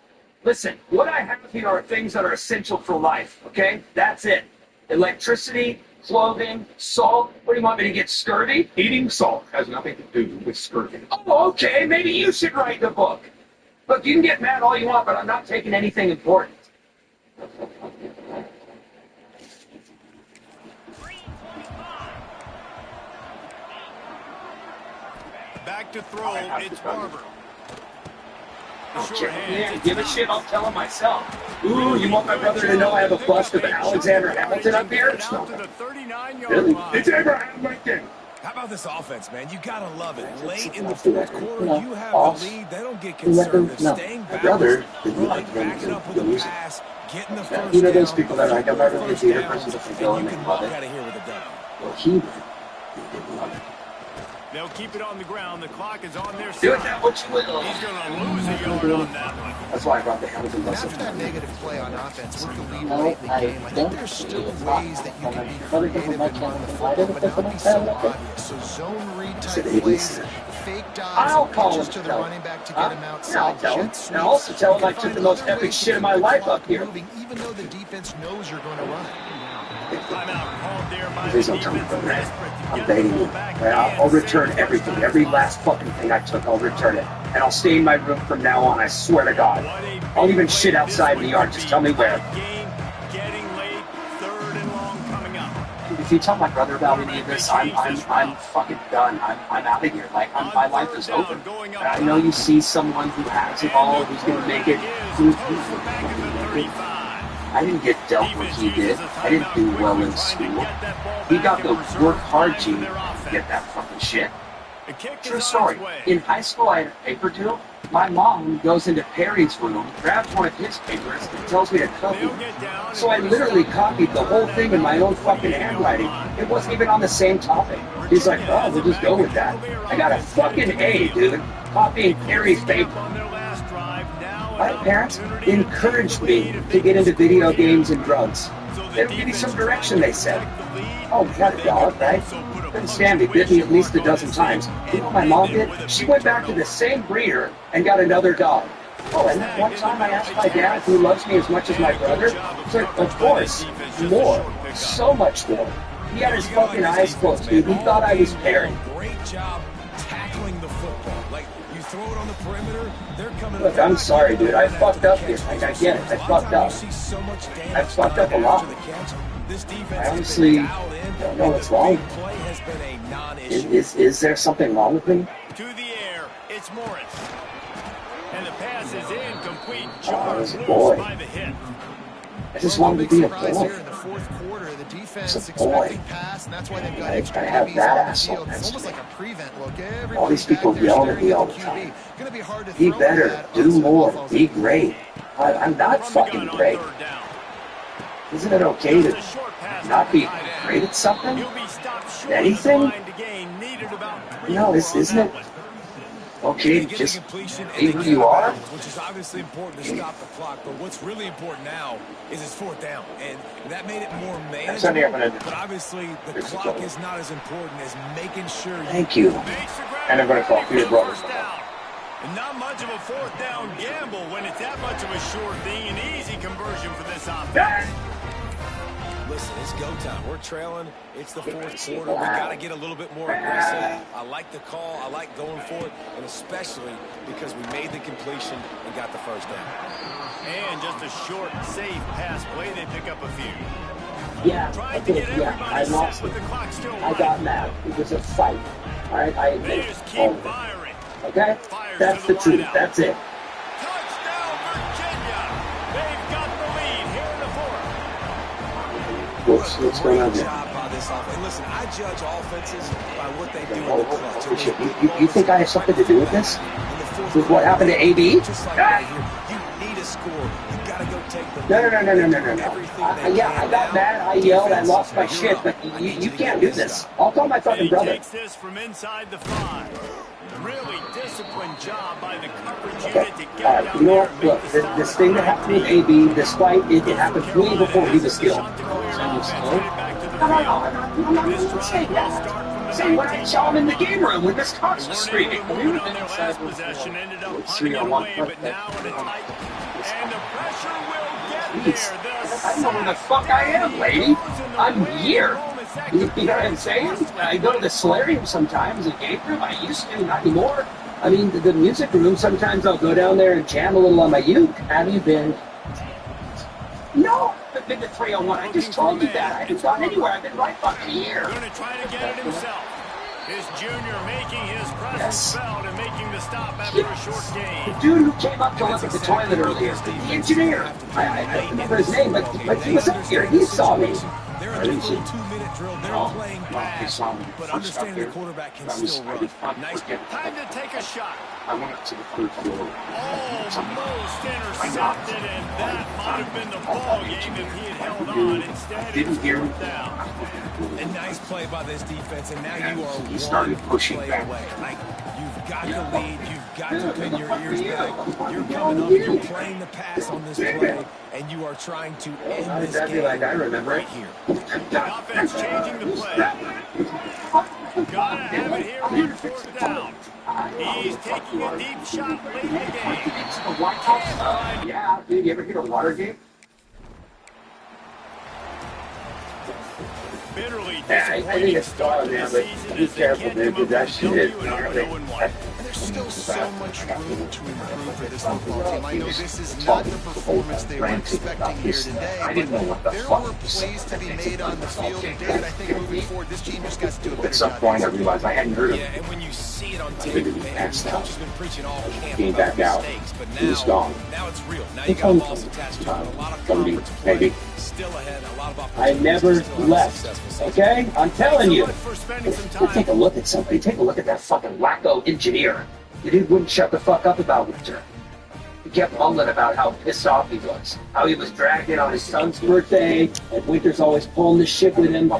S2: Listen, what I have here are things that are essential for life, okay? That's it. Electricity, clothing, salt. What do you want me to get scurvy? Eating salt has nothing to do with scurvy. Oh, okay, maybe you should write the book. Look, you can get mad all you want, but I'm not taking anything important.
S3: Back to throw. It's Barber.
S2: Okay, yeah, give a shit, I'll tell him myself. Ooh, you want my brother to know I have a bust of Alexander Hamilton up here? It's
S3: Out
S2: not
S3: to the 39-yard
S2: really.
S3: line.
S2: It's Abraham Lincoln.
S4: How about this offense, man? You gotta love it. Late in the
S2: It's
S4: fourth quarter,
S1: no,
S4: you have
S1: false.
S4: the lead. They don't get
S1: Never-
S4: conservative.
S1: no.
S4: Staying
S2: My brother
S4: balanced,
S2: didn't
S4: running,
S2: like him
S4: backing up with
S2: to
S4: a
S2: lose it.
S4: pass, getting the
S2: Yeah,
S4: first
S2: you know those
S4: down,
S2: people that like, I'm not really a
S4: first
S2: theater
S4: down,
S2: person, but they
S4: and
S2: go
S4: you
S2: and they
S4: can
S2: love
S4: walk
S2: it.
S4: out of here with a W.
S2: Well, he did. He didn't love it.
S3: They'll keep it on the ground. The clock is on their
S2: Do it
S3: side.
S2: now, what you will.
S3: He's going to lose a yard on that one.
S2: That's why I brought the Hamilton bus
S5: After
S2: up.
S5: that negative play on offense with the lead
S1: No,
S5: late in the
S1: I
S5: game, I think
S1: don't
S5: there's still
S1: see
S5: ways that you can be
S1: Other people
S5: creative
S1: might
S5: and
S1: have
S5: run the
S1: the
S5: football,
S1: fighter
S5: but
S1: if
S5: not
S1: they
S5: be so
S1: don't have it.
S5: obvious. So zone read type
S2: Said ABC.
S5: plays, fake dives,
S2: I'll
S5: and
S2: call
S5: pitches
S2: him.
S5: to the
S2: Tell
S5: running back to
S2: Huh?
S5: get him
S2: Yeah, I'll
S5: outside,
S2: tell him.
S5: jet
S2: And I'll also
S5: sweeps.
S2: tell
S5: You
S2: him I
S5: can
S2: took
S5: find
S2: the most
S5: other
S2: epic
S5: ways to
S2: shit of
S5: keep
S2: my
S5: the
S2: life
S5: clock
S2: up here.
S5: moving, even though the defense knows you're going to run.
S3: Timeout called there by the
S2: Please don't
S3: defense.
S2: tell me about that.
S3: Desperate to
S2: I'm
S3: get the
S2: begging
S3: ball
S2: you.
S3: back
S2: Right, I'll
S3: and
S2: return
S3: save the
S2: everything.
S3: first
S2: Every
S3: down.
S2: last fucking thing I took, I'll return it. And I'll stay in my room from now on, I swear to God.
S3: What a
S2: I'll
S3: big
S2: even
S3: play
S2: shit outside in
S3: this
S2: the
S3: one
S2: yard.
S3: would
S2: Just
S3: be.
S2: tell me where.
S3: Tight game, getting late, 3rd and long coming up.
S2: If you tell my brother about any of this, I'm fucking done. I'm out of here. Like, my life is over. And I know you see someone who has it all, who's gonna make it. I didn't get dealt what he did. I didn't do well in school. He got the work hard gene to get that fucking shit.
S3: The kick
S2: True
S3: is on
S2: story.
S3: its way.
S2: In high school, I had a paper due. My mom goes into Perry's room, grabs one of his papers, and tells me to copy
S3: They'll
S2: it.
S3: get down.
S2: So I literally copied the whole thing in my own fucking handwriting. It wasn't even on the same topic. He's like, oh, we'll just go with that. I got a fucking A, dude, copying Perry's paper. My parents encouraged me to get into video games and drugs. They would give me some direction, they said. Oh, we got a dog, right? Couldn't stand me, bit me at least a dozen times. You know what my mom did? She went back to the same breeder and got another dog. Oh, and then one time I asked my dad who loves me as much as my brother. He's like, of course, more, so much more. He had his fucking eyes closed, dude. He thought I was Perry.
S4: Great job tackling the football. Like, you throw it on the perimeter, they're coming.
S2: Look, I'm sorry, dude. I fucked up here. Like, I get it. I fucked up. I fucked up a lot. I honestly don't know what's wrong. Is there something wrong with me?
S3: To the air, it's Morris. And the pass is incomplete.
S2: I was a
S3: Jones
S2: boy.
S3: by the hit.
S2: I just wanted to be a
S5: Surprise
S2: boy.
S5: here in the fourth quarter. The defense
S2: It's a boy.
S5: expecting pass, and that's why they've got
S2: I
S5: extra
S2: have
S5: DBs
S2: that
S5: on the
S2: asshole
S5: field. It's
S2: next
S5: almost
S2: to
S5: like a prevent look.
S2: All
S5: Everybody's
S2: these people
S5: back there
S2: yelling at
S5: staring
S2: me
S5: at
S2: all
S5: the
S2: the
S5: QB.
S2: time.
S5: Gonna be hard to
S2: Be
S5: throw
S2: better.
S5: that
S2: Do
S5: onto
S2: more.
S5: an offense.
S2: Be great. I'm not
S3: From the
S2: fucking
S3: gun on
S2: great.
S3: third down.
S2: Isn't it okay
S3: Just
S2: to
S3: a short pass
S2: not
S3: to
S2: be
S3: the tight end.
S2: great at something?
S3: He'll be stopped short
S2: Anything?
S3: of the line to gain. Needed about 3
S2: No,
S3: more
S2: this
S3: on
S2: isn't
S3: that
S2: it.
S3: one.
S2: Okay,
S4: They get
S2: just
S4: the completion and
S2: be
S4: they
S2: who
S4: get
S2: you
S4: it
S2: are.
S4: back, which is obviously important to stop the clock. But what's really important now is it's fourth down, and that made it more manageable. But obviously, the clock is not as important as making sure.
S2: Thank you.
S3: Makes the grab
S2: And I'm going to call
S3: for
S2: for your
S3: the
S2: brother.
S3: first down. And not much of a fourth down gamble when it's that much of a sure thing. An easy conversion for this offense.
S4: Listen, it's go time. We're trailing. It's the fourth quarter. We got to get a little bit more aggressive. I like the call. I like going for it, and especially because we made the completion and got the first down.
S3: And just a short, safe pass play. They pick up a few.
S2: Yeah, I
S3: Trying to
S2: did.
S3: get
S2: Yeah,
S3: everybody
S2: I
S3: set
S2: lost
S3: with
S2: it.
S3: the clock still
S2: I
S3: running.
S2: got mad. It was a fight. All right, I
S3: They
S2: admit
S3: just
S2: it.
S3: keep
S2: All of it.
S3: firing.
S2: Okay?
S3: Fires
S2: That's
S3: to
S2: the
S3: the
S2: truth.
S3: wideout.
S2: That's it.
S3: Touchdown, Virginia. They've got the lead here in the fourth.
S2: What's going on
S4: Great
S2: here?
S4: job by this offense. And listen, I judge offenses by what they do in
S2: Oh,
S4: the clutch.
S2: holy shit. You think I have something to do with this? With what happened to AB?
S4: Just like right here, you need a score. You got to go take the
S2: No.
S4: everything they
S2: Yeah, I
S4: can
S2: got
S4: now.
S2: mad, I yelled, I lost my
S4: Defense,
S2: shit,
S4: you're
S2: but
S4: up. I
S2: you
S4: need you to
S2: can't
S4: get
S2: do
S4: this
S2: this.
S4: stuff.
S2: I'll call my
S3: And
S2: fucking
S3: he
S2: brother.
S3: takes this from inside the 5. Really disciplined job by the coverage
S2: Okay,
S3: unit to get
S2: all right,
S3: down
S2: you know
S3: there
S2: what?
S3: and
S2: Look,
S3: make the stop.
S2: this thing that happened with AB, despite it happened way before he was skilled. I'm not even saying that. Saying when I saw him in the game room when Miss Cox was screaming.
S3: On their last possession, ended up punting it away, but now in a tight. And the pressure will get
S2: Jeez,
S3: there.
S2: I know where the fuck I am, lady. I'm here. You know what I'm saying? I go to the solarium sometimes, the game room. I used to, not anymore. I mean, the music room, sometimes I'll go down there and jam a little on my uke. Have you been? No, I've been to 301. I just told you that. I haven't gone anywhere. I've been right fucking here.
S3: Going to try to get it himself. This junior making his presence felt and making the stop after a short
S2: The
S3: game.
S2: dude who came up to look at the toilet earlier, the engineer. I don't remember his name, but he was up here. He saw me.
S4: They're in the full 2-minute drill. They're playing fast, but understanding the quarterback can still run. Nice.
S3: Time to take a shot.
S6: I went up to the third floor.
S3: Almost intercepted, and that might have been the ball game if he had held on. Instead,
S6: Didn't hear him.
S3: down.
S4: A nice play by this defense, and now you are
S6: He started
S4: one
S6: pushing
S4: play
S6: back.
S4: away. Like, you've got the lead. You've got to pin your ears back. You're coming up. You're playing the pass on this play, and you are trying to end this
S2: That'd be
S4: game
S2: like, I remember
S4: right
S2: it.
S4: here.
S3: The offense changing the play. Gotta have it here on fourth down. He's taking a deep shot late in the game.
S2: Yeah, dude, you ever hear of Watergate?
S3: Bitterly
S2: Yeah, I think it's
S3: start
S2: fun,
S3: to
S2: man,
S3: the
S2: but
S3: season
S2: be
S3: as they
S2: careful,
S3: can't
S2: dude,
S3: come up
S2: because that
S3: with a
S2: shit
S3: W
S2: is
S3: and are
S2: gnarly.
S3: 0-1.
S5: And there's still so much room to improve for this football team. I know this is not the performance they were expecting here today, but there were plays to be made on the field. And David, I think moving forward, this team just got to do a better
S6: At some
S5: job.
S6: point, I realized I hadn't heard of
S4: Yeah,
S6: it.
S4: and when you see see it on
S2: I
S4: tape.
S2: figured he
S4: Man,
S2: passed
S4: coach
S2: out.
S4: has been preaching all camp
S2: Came
S4: about
S2: back out.
S4: mistakes, but
S2: He was
S4: now
S2: gone.
S4: it's real. Now
S2: He
S4: you got
S2: told
S4: balls
S2: me
S4: attached to it. A lot of
S2: somebody,
S4: conference play
S2: maybe.
S4: still ahead. A lot of
S2: I
S4: opportunities
S2: never
S4: to still have a
S2: left.
S4: successful season.
S2: Okay? I'm telling you.
S3: Much for spending some
S2: But take a
S3: time.
S2: look at somebody. Take a look at that fucking wacko engineer. The dude wouldn't shut the fuck up about Winter. He kept mumbling about how pissed off he was. How he was dragged in on his son's birthday, and Winter's always pulling the shit with him.